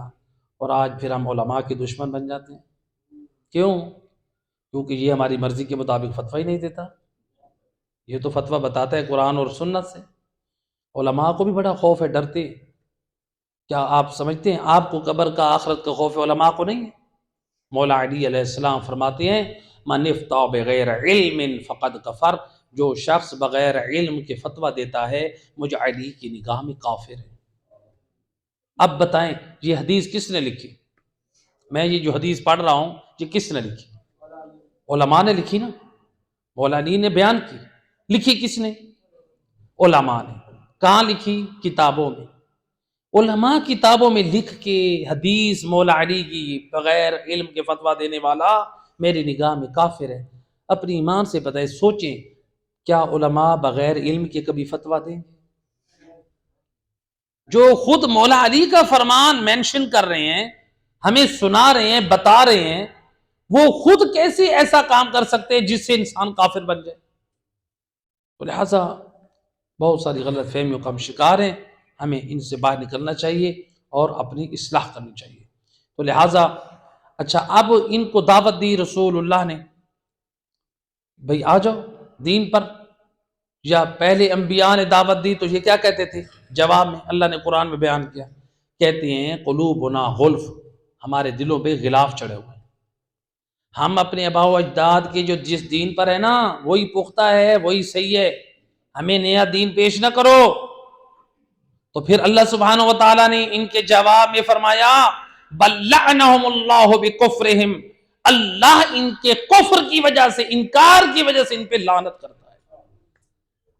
اور آج پھر ہم علماء کے دشمن بن جاتے ہیں. کیوں؟ کیونکہ یہ ہماری مرضی کے مطابق فتویٰ ہی نہیں دیتا. یہ تو فتویٰ بتاتا ہے قرآن اور سنت سے. علماء کو بھی بڑا خوف ہے، ڈرتے. کیا آپ سمجھتے ہیں آپ کو قبر کا، آخرت کا خوف علماء کو نہیں ہے؟ مولا علی علیہ السلام فرماتے ہیں من افتى بغیر علم فقد کفر. جو شخص بغیر علم کے فتویٰ دیتا ہے مجھ علی کی نگاہ میں کافر ہے. اب بتائیں یہ حدیث کس نے لکھی؟ میں یہ جو حدیث پڑھ رہا ہوں یہ کس نے لکھی؟ علماء نے لکھی نا. مولا علی نے بیان کی، لکھی کس نے؟ علماء نے. کہاں لکھی؟ کتابوں میں. علماء کتابوں میں لکھ کے حدیث مولا علی کی بغیر علم کے فتویٰ دینے والا میری نگاہ میں کافر ہے. اپنی ایمان سے پتہ ہے، سوچیں کیا علماء بغیر علم کے کبھی فتویٰ دیں گے؟ جو خود مولا علی کا فرمان مینشن کر رہے ہیں، ہمیں سنا رہے ہیں، بتا رہے ہیں، وہ خود کیسے ایسا کام کر سکتے ہیں جس سے انسان کافر بن جائے؟ تو لہٰذا بہت ساری غلط فہمیوں کا ہم شکار ہیں، ہمیں ان سے باہر نکلنا چاہیے اور اپنی اصلاح کرنی چاہیے. تو لہٰذا اچھا اب ان کو دعوت دی رسول اللہ نے، بھئی آ جاؤ دین پر. یا پہلے انبیاء نے دعوت دی تو یہ کیا کہتے تھے جواب میں؟ اللہ نے قرآن میں بیان کیا، کہتے ہیں قلوبنا غلف، ہمارے دلوں پہ غلاف چڑھے ہوئے ہیں. ہم اپنے آباء و اجداد کے جو جس دین پر ہے نا وہی پختہ ہے، وہی صحیح ہے، ہمیں نیا دین پیش نہ کرو. تو پھر اللہ سبحانہ و تعالیٰ نے ان کے جواب میں فرمایا بل لعنہم اللہ بکفرہم، اللہ ان کے کفر کی وجہ سے، انکار کی وجہ سے ان پہ لعنت کرتا ہے.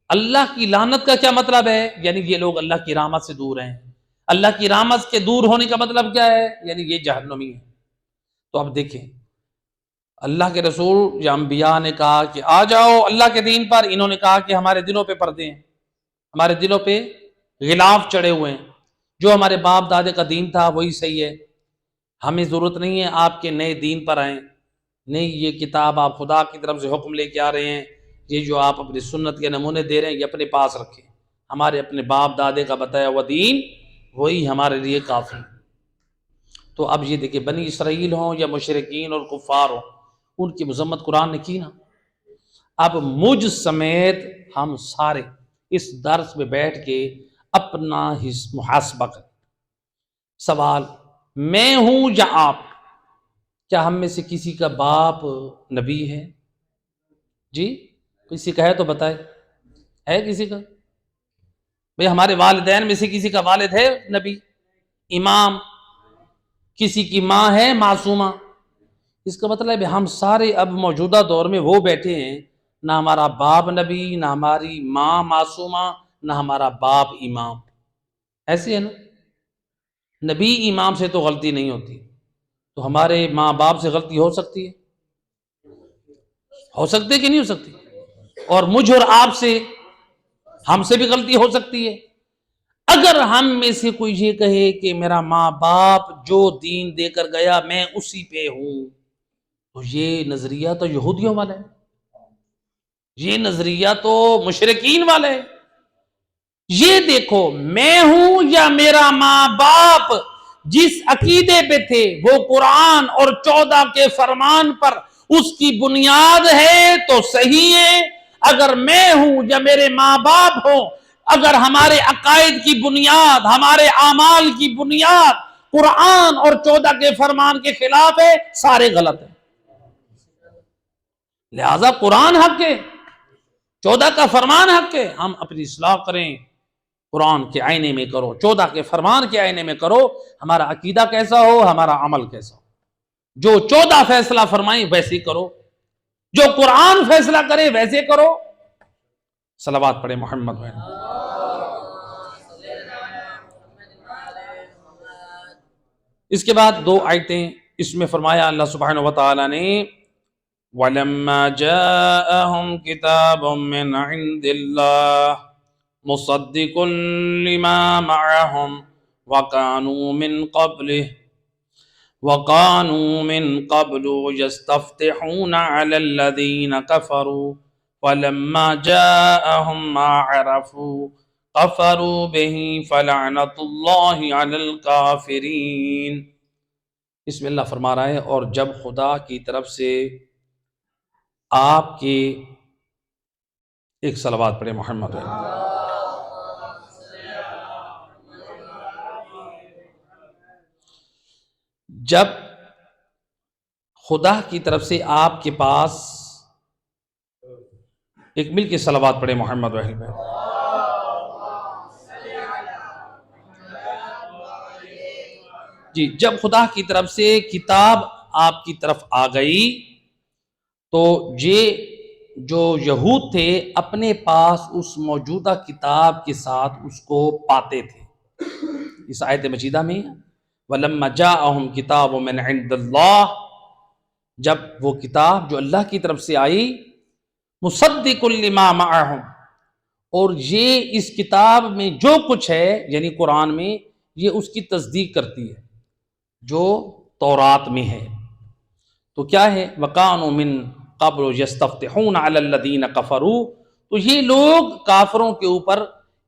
اللہ کی لعنت کا کیا مطلب ہے؟ یعنی یہ لوگ اللہ کی رحمت سے دور ہیں. اللہ کی رحمت کے دور ہونے کا مطلب کیا ہے؟ یعنی یہ جہنمی ہے. تو اب دیکھیں اللہ کے رسول یا انبیاء نے کہا کہ آ جاؤ اللہ کے دین پر، انہوں نے کہا کہ ہمارے دلوں پہ پردے ہیں، ہمارے دلوں پہ غلاف چڑھے ہوئے ہیں، جو ہمارے باپ دادے کا دین تھا وہی صحیح ہے، ہمیں ضرورت نہیں ہے آپ کے نئے دین پر آئیں. نہیں، یہ کتاب آپ خدا کی طرف سے حکم لے کے آ رہے ہیں، یہ جو آپ اپنی سنت کے نمونے دے رہے ہیں یہ اپنے پاس رکھیں، ہمارے اپنے باپ دادے کا بتایا ہوا دین وہی ہمارے لیے کافی. تو اب یہ دیکھیں بنی اسرائیل ہوں یا مشرکین اور کفار ہوں، ان کی مذمت قرآن نے کی نا. اب مجھ سمیت ہم سارے اس درس میں بیٹھ کے اپنا محاسبہ کریں. سوال، میں ہوں یا آپ، کیا ہم میں سے کسی کا باپ نبی ہے؟ جی کسی کا ہے تو بتائے، ہے کسی کا؟ بھئی ہمارے والدین میں سے کسی کا والد ہے نبی، امام؟ کسی کی ماں ہے معصومہ؟ اس کا مطلب ہے ہم سارے اب موجودہ دور میں وہ بیٹھے ہیں، نہ ہمارا باپ نبی، نہ ہماری ماں معصومہ، نہ ہمارا باپ امام. ایسے ہے نا؟ نبی امام سے تو غلطی نہیں ہوتی، تو ہمارے ماں باپ سے غلطی ہو سکتی ہے؟ ہو سکتی ہے کہ نہیں ہو سکتی؟ اور مجھ اور آپ سے، ہم سے بھی غلطی ہو سکتی ہے۔ اگر ہم میں سے کوئی یہ کہے کہ میرا ماں باپ جو دین دے کر گیا میں اسی پہ ہوں، تو یہ نظریہ تو یہودیوں والا ہے، یہ نظریہ تو مشرکین والا ہے۔ یہ دیکھو میں ہوں یا میرا ماں باپ جس عقیدے پہ تھے وہ قرآن اور 14 کے فرمان پر اس کی بنیاد ہے تو صحیح ہے۔ اگر میں ہوں یا میرے ماں باپ ہوں، اگر ہمارے عقائد کی بنیاد، ہمارے اعمال کی بنیاد قرآن اور 14 کے فرمان کے خلاف ہے، سارے غلط ہیں۔ لہذا قرآن حق ہے، 14 کا فرمان حق ہے، ہم اپنی اصلاح کریں، قرآن کے آئینے میں کرو، 14 کے فرمان کے آئینے میں کرو، ہمارا عقیدہ کیسا ہو، ہمارا عمل کیسا ہو، جو 14 فیصلہ فرمائیں ویسے کرو، جو قرآن فیصلہ کرے ویسے کرو۔ صلوات پڑھے محمد میں۔ اس کے بعد 2 آیتیں اس میں فرمایا اللہ سبحانہ وتعالی نے وَلَمَّا جَاءَهُمْ كِتَابٌ مِّنْ عِنْدِ اللَّهِ مُصَدِّقٌ لِّمَا مَعَهُمْ وَكَانُوا مِنْ قَبْلُ يَسْتَفْتِحُونَ عَلَى الَّذِينَ كَفَرُوا فَلَمَّا جَاءَهُمْ مَا عَرَفُوا كَفَرُوا بِهِ فَلَعْنَةُ اللَّهِ عَلَى الْكَافِرِينَ۔ اس میں اللہ فرما رہا ہے اور جب خدا کی طرف سے آپ کے، ایک صلوات پڑھے محمد ہے، جب خدا کی طرف سے آپ کے پاس، ایک مل کے صلوات پڑھے محمد وحید میں، جی، جب خدا کی طرف سے کتاب آپ کی طرف آ گئی تو یہ جو یہود تھے اپنے پاس اس موجودہ کتاب کے ساتھ اس کو پاتے تھے۔ اس آیت مجیدہ میں وَلَمَّا جَاءَهُمْ كِتَابٌ مِّنْ عِنْدِ اللَّهِ، جب وہ کتاب جو اللہ کی طرف سے آئی، مُصَدِّقٌ لِّمَا مَعَهُمْ، اور یہ اس کتاب میں جو کچھ ہے یعنی قرآن میں، یہ اس کی تصدیق کرتی ہے جو تورات میں ہے۔ تو کیا ہے وَكَانُوا مِن قَبْلُ يَسْتَفْتِحُونَ عَلَى الَّذِينَ كَفَرُوا، تو یہ لوگ کافروں کے اوپر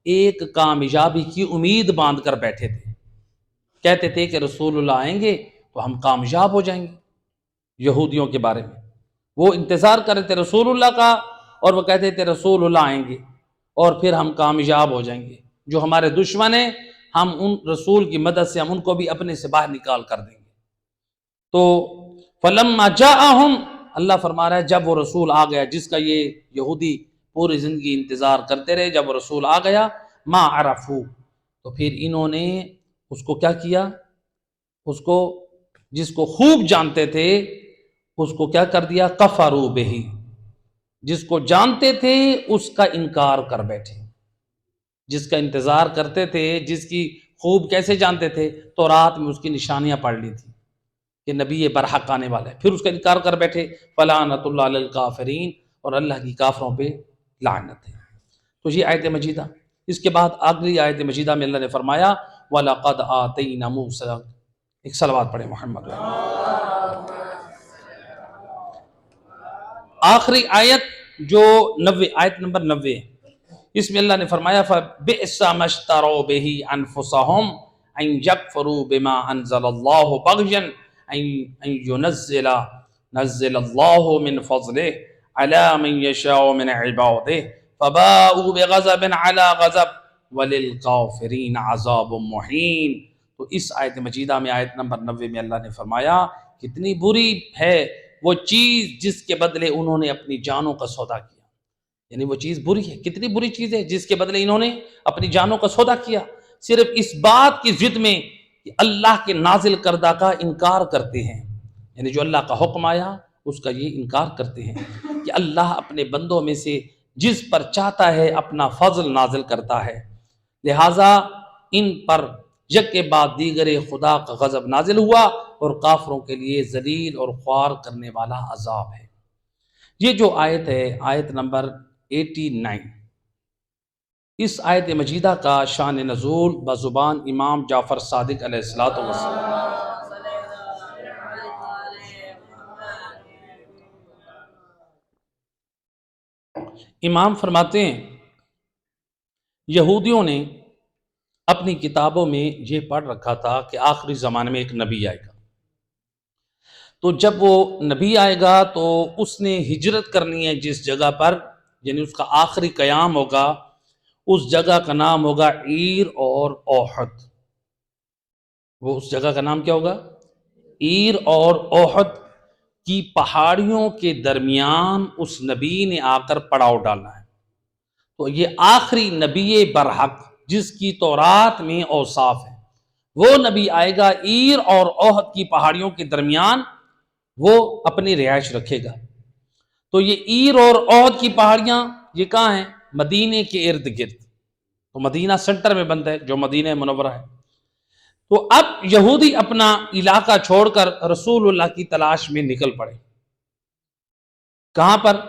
ایک کامیابی کی امید باندھ کر بیٹھے تھے، کہتے تھے کہ رسول اللہ آئیں گے تو ہم کامیاب ہو جائیں گے۔ یہودیوں کے بارے میں وہ انتظار کر رہے تھے رسول اللہ کا، اور وہ کہتے تھے رسول اللہ آئیں گے اور پھر ہم کامیاب ہو جائیں گے، جو ہمارے دشمن ہیں ہم ان رسول کی مدد سے ہم ان کو بھی اپنے سے باہر نکال کر دیں گے۔ تو فَلَمَّا جَاءَهُمْ، اللہ فرما رہا ہے جب وہ رسول آ گیا جس کا یہ یہودی پوری زندگی انتظار کرتے رہے، جب وہ رسول آ گیا ما عرفو، تو پھر انہوں نے اس کو کیا کیا، اس کو جس کو خوب جانتے تھے اس کو کیا کر دیا، کفروا بہ، جس کو جانتے تھے اس کا انکار کر بیٹھے، جس کا انتظار کرتے تھے، جس کی خوب کیسے جانتے تھے، تو رات میں اس کی نشانیاں پڑھ لی تھی کہ نبی برحق آنے والا ہے، پھر اس کا انکار کر بیٹھے، فلعنۃ اللہ علی الکافرین، اور اللہ کی کافروں پہ لعنت ہے۔ تو یہ آیت مجیدہ، اس کے بعد اگلی آیت مجیدہ میں اللہ نے فرمایا وَلَقَدْ آتَيْنَا مُوسَىٰ، ایک صلوات پڑھے محمد۔ آخری آیت جو 90، آیت نمبر 90، اس میں اللہ نے فرمایا فَبِئْسَ مَا اشْتَرَوْا بِهِ أَنفُسَهُمْ أَن يَكْفُرُوا بِمَا أَنزَلَ اللَّهُ بَغْيًا أَن يُنَزِّلَ اللَّهُ مِنْ فَضْلِهِ عَلَىٰ مَن يَشَاءُ مِنْ عِبَادِهِ فَبَاءُوا بِغَضَبٍ عَلَىٰ غَضَبٍ وَلِلْكَافِرِينَ عَذَابٌ مُّهِينٌ۔ تو اس آیت مجیدہ میں، آیت نمبر 90 میں اللہ نے فرمایا کتنی بری ہے وہ چیز جس کے بدلے انہوں نے اپنی جانوں کا سودا کیا، یعنی وہ چیز بری ہے، کتنی بری چیز ہے جس کے بدلے انہوں نے اپنی جانوں کا سودا کیا، صرف اس بات کی ضد میں کہ اللہ کے نازل کردہ کا انکار کرتے ہیں، یعنی جو اللہ کا حکم آیا اس کا یہ انکار کرتے ہیں کہ اللہ اپنے بندوں میں سے جس پر چاہتا ہے اپنا فضل نازل کرتا ہے، لہٰذا ان پر یک کے بعد دیگر خدا کا غضب نازل ہوا اور کافروں کے لیے ذلیل اور خوار کرنے والا عذاب ہے۔ یہ جو آیت ہے، آیت نمبر 89۔ اس آیت مجیدہ کا شان نزول بزبان امام جعفر صادق علیہ الصلوۃ والسلام۔ امام فرماتے ہیں یہودیوں نے اپنی کتابوں میں یہ پڑھ رکھا تھا کہ آخری زمانے میں ایک نبی آئے گا، تو جب وہ نبی آئے گا تو اس نے ہجرت کرنی ہے جس جگہ پر، یعنی اس کا آخری قیام ہوگا، اس جگہ کا نام ہوگا عیر اور احد۔ وہ اس جگہ کا نام کیا ہوگا؟ عیر اور احد کی پہاڑیوں کے درمیان اس نبی نے آ کر پڑاؤ ڈالنا ہے۔ تو یہ آخری نبی برحق جس کی تورات میں اوصاف ہے، وہ نبی آئے گا عیر اور احد کی پہاڑیوں کے درمیان، وہ اپنی رہائش رکھے گا۔ تو یہ عیر اور احد کی پہاڑیاں یہ کہاں ہیں؟ مدینے کے ارد گرد۔ تو مدینہ سنٹر میں بنتا ہے جو مدینہ منورہ ہے۔ تو اب یہودی اپنا علاقہ چھوڑ کر رسول اللہ کی تلاش میں نکل پڑے۔ کہاں پر؟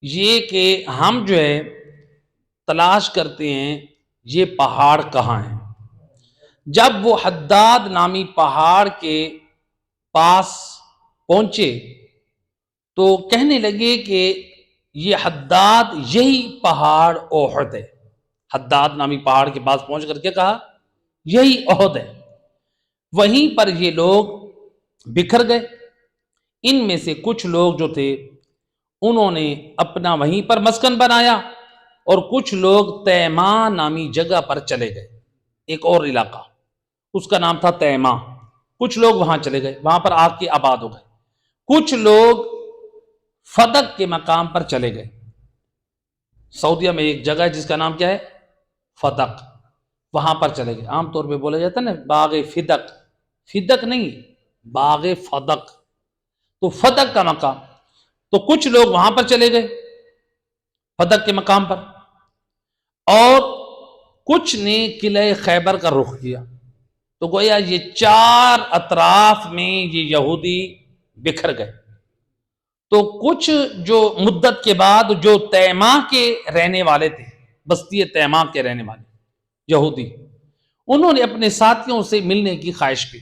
یہ کہ ہم جو ہے تلاش کرتے ہیں یہ پہاڑ کہاں ہیں۔ جب وہ حداد نامی پہاڑ کے پاس پہنچے تو کہنے لگے کہ یہ حداد یہی پہاڑ احد ہے۔ حداد نامی پہاڑ کے پاس پہنچ کر کے کہا یہی احد ہے۔ وہیں پر یہ لوگ بکھر گئے۔ ان میں سے کچھ لوگ جو تھے انہوں نے اپنا وہیں پر مسکن بنایا، اور کچھ لوگ تیما نامی جگہ پر چلے گئے، ایک اور علاقہ اس کا نام تھا تیما۔ کچھ لوگ وہاں چلے گئے، وہاں پر آ کے آباد ہو گئے۔ کچھ لوگ فدق کے مقام پر چلے گئے۔ سعودیہ میں ایک جگہ ہے جس کا نام کیا ہے؟ فدق، وہاں پر چلے گئے۔ عام طور پہ بولا جاتا ہے نا باغ فدق، فدق نہیں، باغ فدق، تو فدق کا مقام۔ تو کچھ لوگ وہاں پر چلے گئے فدق کے مقام پر، اور کچھ نے قلعہ خیبر کا رخ کیا۔ تو گویا یہ چار اطراف میں یہ یہودی بکھر گئے۔ تو کچھ جو مدت کے بعد جو تیما کے رہنے والے تھے، بستی تیما کے رہنے والے یہودی، انہوں نے اپنے ساتھیوں سے ملنے کی خواہش کی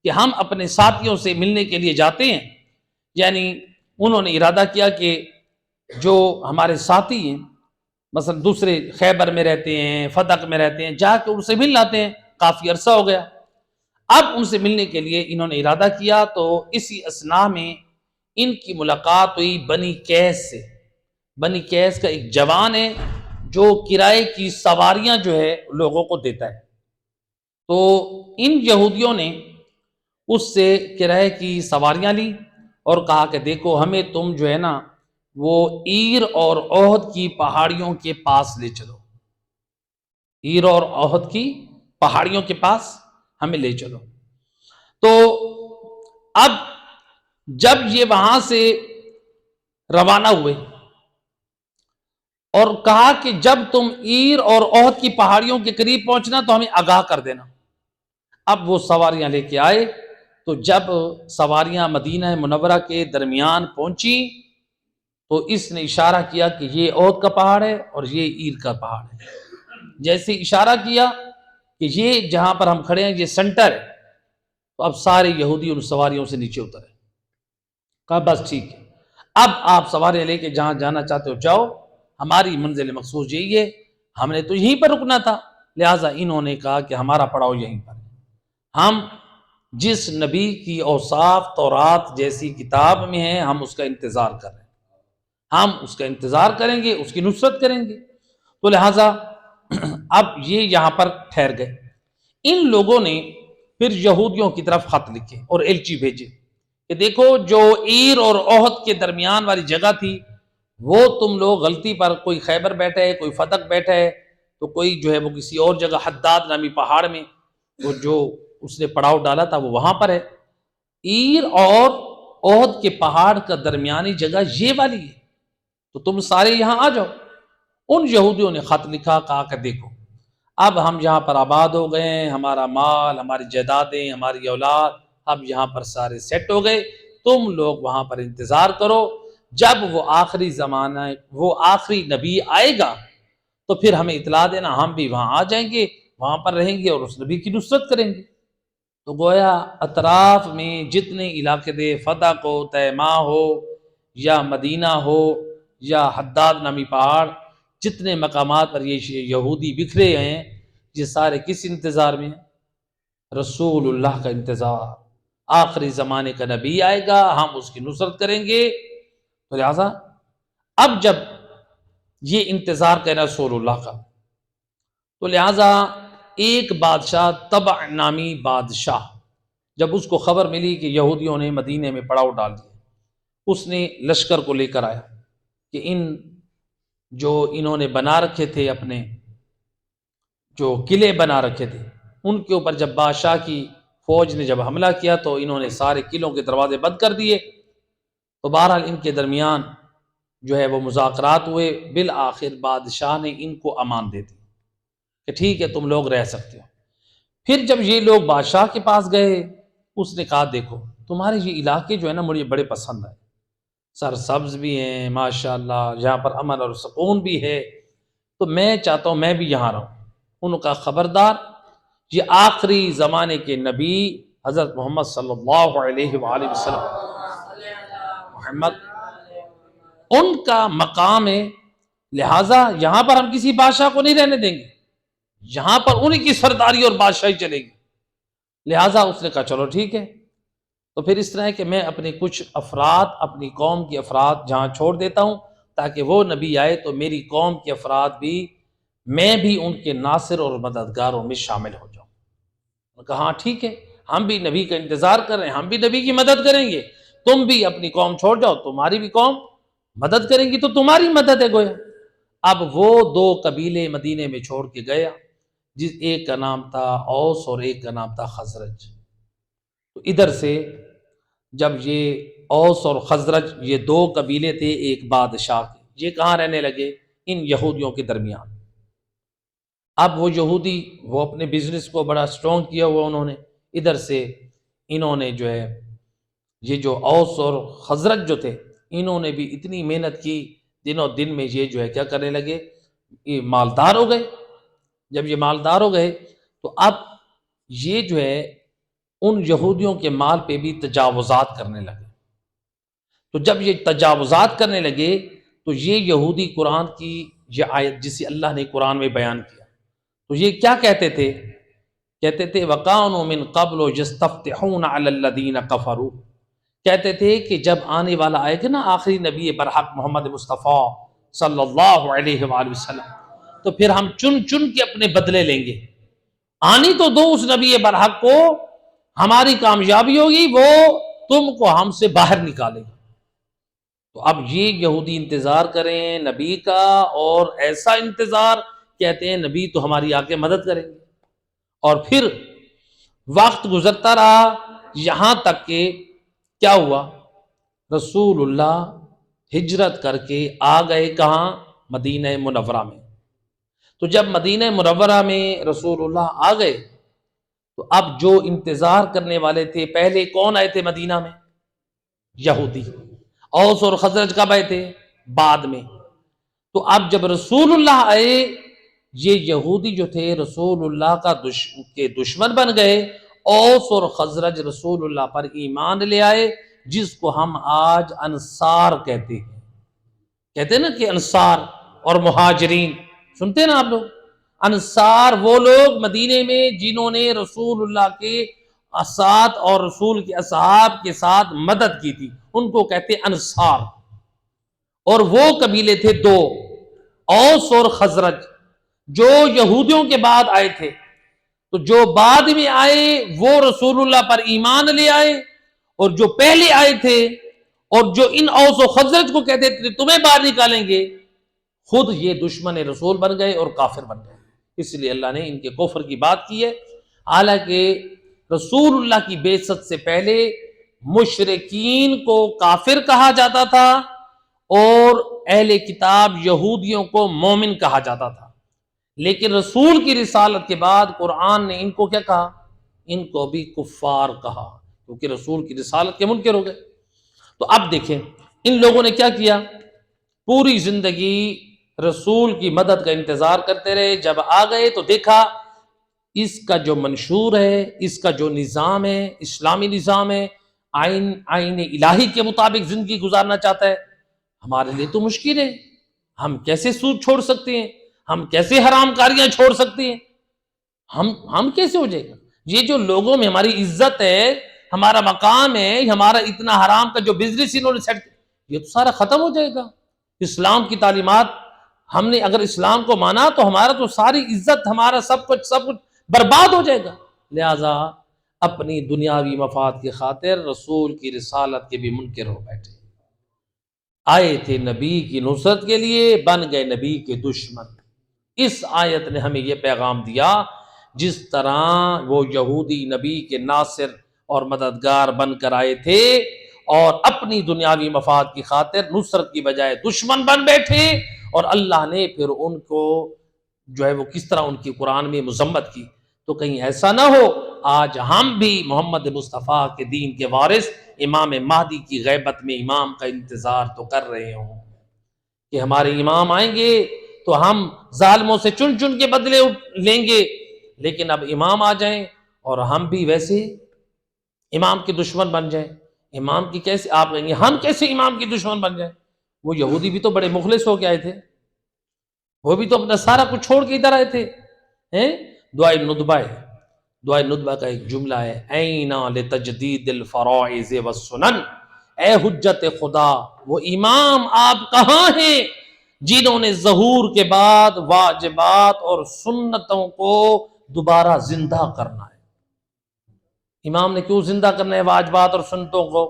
کہ ہم اپنے ساتھیوں سے ملنے کے لیے جاتے ہیں۔ یعنی انہوں نے ارادہ کیا کہ جو ہمارے ساتھی ہیں، مثلا دوسرے خیبر میں رہتے ہیں، فدق میں رہتے ہیں، جا کے ان سے مل لاتے ہیں، کافی عرصہ ہو گیا۔ اب ان سے ملنے کے لیے انہوں نے ارادہ کیا، تو اسی اثناء میں ان کی ملاقات ہوئی بنی قیس سے۔ بنی قیس کا ایک جوان ہے جو کرائے کی سواریاں جو ہے لوگوں کو دیتا ہے۔ تو ان یہودیوں نے اس سے کرائے کی سواریاں لی اور کہا کہ دیکھو ہمیں تم جو ہے نا وہ عیر اور احد کی پہاڑیوں کے پاس لے چلو، عیر اور احد کی پہاڑیوں کے پاس ہمیں لے چلو۔ تو اب جب یہ وہاں سے روانہ ہوئے اور کہا کہ جب تم عیر اور احد کی پہاڑیوں کے قریب پہنچنا تو ہمیں آگاہ کر دینا۔ اب وہ سواریاں لے کے آئے، تو جب سواریاں مدینہ منورہ کے درمیان پہنچی تو اس نے اشارہ کیا کہ یہ احد کا پہاڑ ہے اور یہ عیر کا پہاڑ ہے۔ جیسے اشارہ کیا کہ یہ جہاں پر ہم کھڑے ہیں یہ سنٹر ہے، تو اب سارے یہودی ان سواریوں سے نیچے اترے۔ کہا بس ٹھیک ہے، اب آپ سواریاں لے کے جہاں جانا چاہتے ہو جاؤ، ہماری منزل مقصود یہی ہے، ہم نے تو یہیں پر رکنا تھا۔ لہٰذا انہوں نے کہا کہ ہمارا پڑاؤ یہیں پر ہے، ہم جس نبی کی اوصاف تورات جیسی کتاب میں ہے ہم اس کا انتظار کر رہے ہیں، ہم اس کا انتظار کریں گے، اس کی نصرت کریں گے۔ تو لہٰذا اب یہ یہاں پر ٹھہر گئے۔ ان لوگوں نے پھر یہودیوں کی طرف خط لکھے اور ایلچی بھیجے کہ دیکھو جو عیر اور احد کے درمیان والی جگہ تھی وہ تم لوگ غلطی پر، کوئی خیبر بیٹھا ہے، کوئی فدق بیٹھا ہے، تو کوئی جو ہے وہ کسی اور جگہ حداد نامی پہاڑ میں وہ جو اس نے پڑاؤ ڈالا تھا وہ وہاں پر ہے۔ عیر اور احد کے پہاڑ کا درمیانی جگہ یہ والی ہے، تو تم سارے یہاں آ جاؤ۔ ان یہودیوں نے خط لکھا، کہا کہ دیکھو اب ہم یہاں پر آباد ہو گئے ہیں، ہمارا مال، ہماری جائیدادیں، ہماری اولاد اب یہاں پر سارے سیٹ ہو گئے، تم لوگ وہاں پر انتظار کرو، جب وہ آخری زمانہ وہ آخری نبی آئے گا تو پھر ہمیں اطلاع دینا، ہم بھی وہاں آ جائیں گے، وہاں پر رہیں گے اور اس نبی کی نصرت کریں گے۔ تو گویا اطراف میں جتنے علاقے تھے، فتح کو تیماء ہو یا مدینہ ہو یا حداد نامی پہاڑ، جتنے مقامات پر یہ یہودی بکھرے ہیں، یہ سارے کس انتظار میں ہیں؟ رسول اللہ کا انتظار۔ آخری زمانے کا نبی آئے گا، ہم اس کی نصرت کریں گے۔ تو لہٰذا اب جب یہ انتظار کرنا رسول اللہ کا، تو لہٰذا ایک بادشاہ طبع نامی بادشاہ، جب اس کو خبر ملی کہ یہودیوں نے مدینے میں پڑاؤ ڈال دیا، اس نے لشکر کو لے کر آیا کہ جو انہوں نے بنا رکھے تھے، اپنے جو قلعے بنا رکھے تھے، ان کے اوپر جب بادشاہ کی فوج نے جب حملہ کیا تو انہوں نے سارے قلعوں کے دروازے بند کر دیے۔ تو بہرحال ان کے درمیان جو ہے وہ مذاکرات ہوئے، بالآخر بادشاہ نے ان کو امان دے دی کہ ٹھیک ہے تم لوگ رہ سکتے ہو۔ پھر جب یہ لوگ بادشاہ کے پاس گئے، اس نے کہا دیکھو تمہارے یہ علاقے جو ہے نا مجھے بڑے پسند آئے، سرسبز بھی ہیں ماشاءاللہ، یہاں پر امن اور سکون بھی ہے، تو میں چاہتا ہوں میں بھی یہاں رہوں۔ انہوں کا خبردار، یہ آخری زمانے کے نبی حضرت محمد صلی اللہ علیہ وآلہ وسلم محمد ان کا مقام ہے، لہٰذا یہاں پر ہم کسی بادشاہ کو نہیں رہنے دیں گے، یہاں پر انہی کی سرداری اور بادشاہی چلے گی۔ لہٰذا اس نے کہا چلو ٹھیک ہے۔ تو پھر اس طرح ہے کہ میں اپنے کچھ افراد، اپنی قوم کے افراد جہاں چھوڑ دیتا ہوں تاکہ وہ نبی آئے تو میری قوم کے افراد بھی، میں بھی ان کے ناصر اور مددگاروں میں شامل ہو جاؤں۔ انہوں نے کہا ہاں ٹھیک ہے، ہم بھی نبی کا انتظار کر رہے ہیں، ہم بھی نبی کی مدد کریں گے، تم بھی اپنی قوم چھوڑ جاؤ، تمہاری بھی قوم مدد کریں گی تو تمہاری مدد ہے گویا۔ اب وہ دو قبیلے مدینے میں چھوڑ کے گیا، جس ایک کا نام تھا اوس اور ایک کا نام تھا خزرج۔ تو ادھر سے جب یہ اوس اور خزرج یہ دو قبیلے تھے ایک بادشاہ کے، یہ کہاں رہنے لگے؟ ان یہودیوں کے درمیان۔ اب وہ یہودی وہ اپنے بزنس کو بڑا سٹرونگ کیا ہوا، انہوں نے ادھر سے انہوں نے جو ہے یہ جو اوس اور خزرج جو تھے، انہوں نے بھی اتنی محنت کی، دنوں دن میں یہ جو ہے کیا کرنے لگے، یہ مالدار ہو گئے۔ جب یہ مالدار ہو گئے تو اب یہ جو ہے ان یہودیوں کے مال پہ بھی تجاوزات کرنے لگے۔ تو جب یہ تجاوزات کرنے لگے تو یہ یہودی قرآن کی یہ آیت جسے اللہ نے قرآن میں بیان کیا، تو یہ کیا کہتے تھے؟ کہتے تھے وَقَانُوا مِن قَبْلُ يَسْتَفْتِحُونَ عَلَى الَّذِينَ كَفَرُوا، کہتے تھے کہ جب آنے والا آئے گا نا آخری نبی برحق محمد مصطفیٰ صلی اللہ علیہ وآلہ وسلم، تو پھر ہم چن چن کے اپنے بدلے لیں گے، آنی تو دو اس نبی برحق کو، ہماری کامیابی ہوگی، وہ تم کو ہم سے باہر نکالے گا۔ تو اب یہ یہودی انتظار کریں نبی کا، اور ایسا انتظار کہتے ہیں نبی تو ہماری آ کے مدد کریں گے۔ اور پھر وقت گزرتا رہا یہاں تک کہ کیا ہوا، رسول اللہ ہجرت کر کے آ گئے کہاں؟ مدینہ منورہ میں۔ تو جب مدینہ منورہ میں رسول اللہ آ گئے تو اب جو انتظار کرنے والے تھے، پہلے کون آئے تھے مدینہ میں؟ یہودی۔ اوس اور خزرج کب آئے تھے؟ بعد میں۔ تو اب جب رسول اللہ آئے، یہ یہودی جو تھے رسول اللہ کے دشمن بن گئے، اوس اور خزرج رسول اللہ پر ایمان لے آئے، جس کو ہم آج انصار کہتے ہیں۔ کہتے ہیں نا کہ انصار اور مہاجرین، سنتے ہیں نا آپ لوگ؟ انصار وہ لوگ مدینے میں جنہوں نے رسول اللہ کے ساتھ اور رسول کے اصحاب کے ساتھ مدد کی تھی، ان کو کہتے ہیں انصار۔ اور وہ قبیلے تھے دو، اوس اور خزرج، جو یہودیوں کے بعد آئے تھے۔ تو جو بعد میں آئے وہ رسول اللہ پر ایمان لے آئے، اور جو پہلے آئے تھے اور جو ان اوس و خزرج کو کہتے تھے تمہیں باہر نکالیں گے، خود یہ دشمن رسول بن گئے اور کافر بن گئے۔ اس لیے اللہ نے ان کے کفر کی بات کی ہے، حالانکہ رسول اللہ کی بعثت سے پہلے مشرکین کو کافر کہا جاتا تھا اور اہل کتاب یہودیوں کو مومن کہا جاتا تھا، لیکن رسول کی رسالت کے بعد قرآن نے ان کو کیا کہا؟ ان کو بھی کفار کہا، کیونکہ رسول کی رسالت کے منکر ہو گئے۔ تو اب دیکھیں ان لوگوں نے کیا کیا؟ پوری زندگی رسول کی مدد کا انتظار کرتے رہے، جب آ گئے تو دیکھا اس کا جو منشور ہے، اس کا جو نظام ہے، اسلامی نظام ہے، آئین الہی کے مطابق زندگی گزارنا چاہتا ہے، ہمارے لیے تو مشکل ہے، ہم کیسے سود چھوڑ سکتے ہیں، ہم کیسے حرام کاریاں چھوڑ سکتے ہیں، ہم کیسے ہو جائے گا؟ یہ جو لوگوں میں ہماری عزت ہے، ہمارا مقام ہے، ہمارا اتنا حرام کا جو بزنس انہوں نے سیٹ، یہ تو سارا ختم ہو جائے گا۔ اسلام کی تعلیمات، ہم نے اگر اسلام کو مانا تو ہمارا تو ساری عزت، ہمارا سب کچھ برباد ہو جائے گا۔ لہذا اپنی دنیاوی مفاد کی خاطر رسول کی رسالت کے بھی منکر ہو بیٹھے، آئے تھے نبی کی نصرت کے لیے، بن گئے نبی کے دشمن۔ اس آیت نے ہمیں یہ پیغام دیا، جس طرح وہ یہودی نبی کے ناصر اور مددگار بن کر آئے تھے اور اپنی دنیاوی مفاد کی خاطر نصرت کی بجائے دشمن بن بیٹھے، اور اللہ نے پھر ان کو جو ہے وہ کس طرح ان کی قرآن میں مذمت کی، تو کہیں ایسا نہ ہو آج ہم بھی محمد مصطفیٰ کے دین کے وارث امام مہدی کی غیبت میں امام کا انتظار تو کر رہے ہوں کہ ہمارے امام آئیں گے تو ہم ظالموں سے چن چن کے بدلے لیں گے، لیکن اب امام آ جائیں اور ہم بھی ویسے امام کے دشمن بن جائیں۔ امام کی کیسے آپ کہیں گے ہم کیسے امام کی دشمن بن جائیں؟ وہ یہودی بھی تو بڑے مخلص ہو کے آئے تھے، وہ بھی تو اپنا سارا کچھ چھوڑ کے ادھر آئے تھے۔ دعائے ندبہ ہے، دعائے ندبہ کا ایک جملہ ہے، اینا لتجدید الفرائض والسنن، اے حجت خدا وہ امام آپ کہاں ہیں جنہوں نے ظہور کے بعد واجبات اور سنتوں کو دوبارہ زندہ کرنا ہے۔ امام نے کیوں زندہ کرنا ہے واجبات اور سنتوں کو؟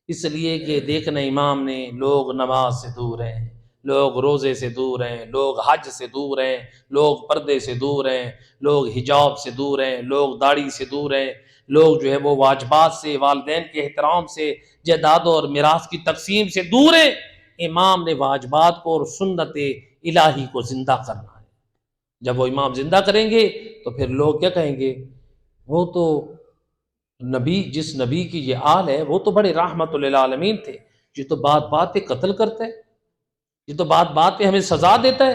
اس لیے کہ دیکھنا امام نے لوگ نماز سے دور ہیں، لوگ روزے سے دور ہیں، لوگ حج سے دور ہیں، لوگ پردے سے دور ہیں، لوگ حجاب سے دور ہیں، لوگ داڑھی سے دور ہیں، لوگ جو ہے وہ واجبات سے، والدین کے احترام سے، جائیداد اور میراث کی تقسیم سے دور ہیں۔ امام نے واجبات کو اور سنت الہی کو زندہ کرنا ہے۔ جب وہ امام زندہ کریں گے تو پھر لوگ کیا کہیں گے؟ وہ تو نبی، جس نبی کی یہ آل ہے وہ تو بڑے رحمت للعالمین تھے، یہ تو بات بات پہ قتل کرتا ہے، یہ تو بات بات پہ ہمیں سزا دیتا ہے،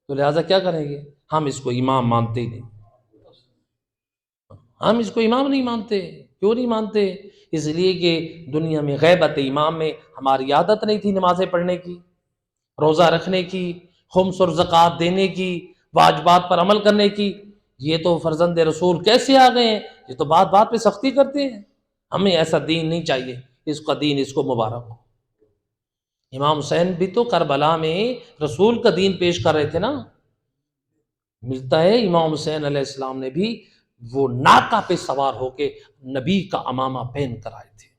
تو لہٰذا کیا کریں گے؟ ہم اس کو امام مانتے ہی نہیں، ہم اس کو امام نہیں مانتے۔ کیوں نہیں مانتے؟ اس لیے کہ دنیا میں غیبت امام میں ہماری عادت نہیں تھی نمازیں پڑھنے کی، روزہ رکھنے کی، خمس اور زکوٰۃ دینے کی، واجبات پر عمل کرنے کی۔ یہ تو فرزند رسول کیسے آ گئے ہیں؟ یہ تو بات بات پہ سختی کرتے ہیں۔ ہمیں ایسا دین نہیں چاہیے، اس کا دین اس کو مبارک ہو۔ امام حسین بھی تو کربلا میں رسول کا دین پیش کر رہے تھے نا۔ ملتا ہے امام حسین علیہ السلام نے بھی وہ ناکہ پہ سوار ہو کے نبی کا امامہ پہن کر آئے تھے،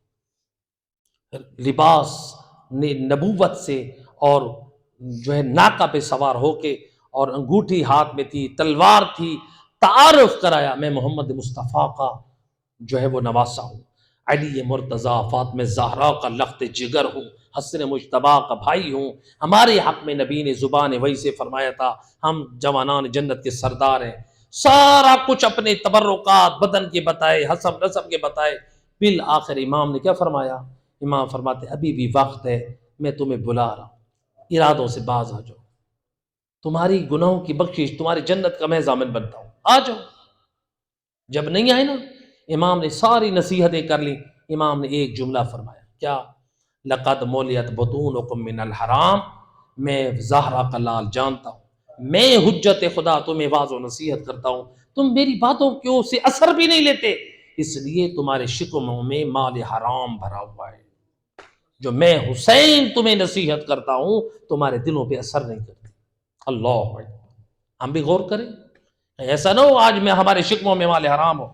لباس نبوت سے، اور جو ہے ناکہ پہ سوار ہو کے، اور انگوٹھی ہاتھ میں تھی، تلوار تھی، تعارف کرایا میں محمد مصطفیٰ کا جو ہے وہ نواسا ہوں، علی مرتضیٰ فاطمہ زہرا کا لخت جگر ہوں، حسن مجتبیٰ کا بھائی ہوں۔ ہمارے حق میں نبی نے زبان وحی سے فرمایا تھا ہم جوانان جنت کے سردار ہیں، سارا کچھ اپنے تبرکات بدن کے بتائے، حسب نسب کے بتائے۔ بالآخر امام نے کیا فرمایا؟ امام فرماتے ابھی بھی وقت ہے، میں تمہیں بلا رہا ہوں، ارادوں سے باز آ جاؤ، تمہاری گناہوں کی بخشش، تمہاری جنت کا میں ضامن بنتا ہوں، آ جاؤ۔ جب نہیں آئے نا، امام نے ساری نصیحتیں کر لی، امام نے ایک جملہ فرمایا، کیا؟ لقد مولیت بطونکم من الحرام، میں زہرا کا لال جانتا ہوں، میں حجت خدا تمہیں واضح و نصیحت کرتا ہوں، تم میری باتوں کیوں سے اثر بھی نہیں لیتے، اس لیے تمہارے شکموں میں مال حرام بھرا ہوا ہے، جو میں حسین تمہیں نصیحت کرتا ہوں تمہارے دلوں پہ اثر نہیں کرتی۔ اللہ اکبر۔ ہم بھی غور کریں، ایسا نہ ہو آج میں ہمارے شکموں میں مال حرام ہو،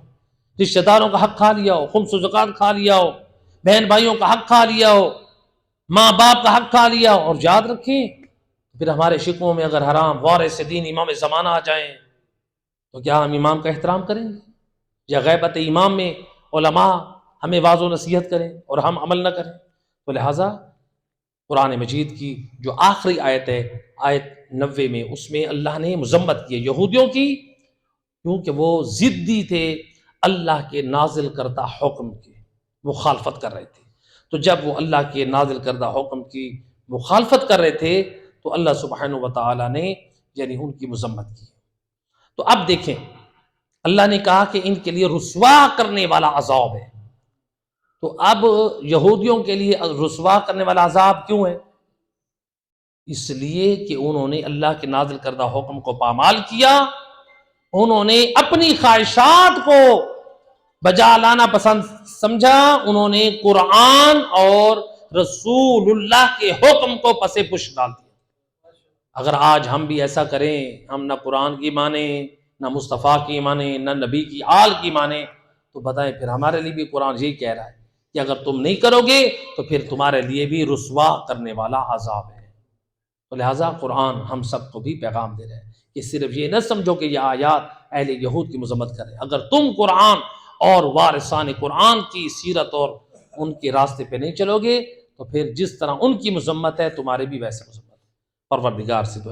رشتہ داروں کا حق کھا لیا ہو، خمس و زکوٰۃ کھا لیا ہو، بہن بھائیوں کا حق کھا لیا ہو، ماں باپ کا حق کھا لیا ہو، اور یاد رکھیں پھر ہمارے شکموں میں اگر حرام وارث دین امام زمانہ آ جائیں تو کیا ہم امام کا احترام کریں گے؟ یا غیبت امام میں علماء ہمیں واضح و نصیحت کریں اور ہم عمل نہ کریں؟ تو لہٰذا قرآن مجید کی جو آخری آیت ہے، آیت 90 میں، اس میں اللہ نے مذمت کی یہودیوں کی، کیونکہ وہ ضدی تھے اللہ کے نازل کردہ حکم کی، وہ مخالفت کر رہے تھے۔ تو جب وہ اللہ کے نازل کردہ حکم کی مخالفت کر رہے تھے تو اللہ سبحانہ و تعالیٰ نے یعنی ان کی مذمت کی۔ تو اب دیکھیں اللہ نے کہا کہ ان کے لیے رسوا کرنے والا عذاب ہے، تو اب یہودیوں کے لیے رسوا کرنے والا عذاب کیوں ہے؟ اس لیے کہ انہوں نے اللہ کے نازل کردہ حکم کو پامال کیا، انہوں نے اپنی خواہشات کو بجا لانا پسند سمجھا، انہوں نے قرآن اور رسول اللہ کے حکم کو پس پش ڈال دیا۔ اگر آج ہم بھی ایسا کریں، ہم نہ قرآن کی مانیں، نہ مصطفیٰ کی مانیں، نہ نبی کی آل کی مانیں، تو بتائیں پھر ہمارے لیے بھی قرآن یہی کہہ رہا ہے کہ اگر تم نہیں کرو گے تو پھر تمہارے لیے بھی رسوا کرنے والا عذاب ہے۔ تو لہٰذا قرآن ہم سب کو بھی پیغام دے رہے ہیں کہ صرف یہ نہ سمجھو کہ یہ آیات اہل یہود کی مذمت کریں، اگر تم قرآن اور وارثان قرآن کی سیرت اور ان کے راستے پہ نہیں چلو گے تو پھر جس طرح ان کی مذمت ہے تمہارے بھی ویسے مذمت ہے۔ پروردگار سے دعا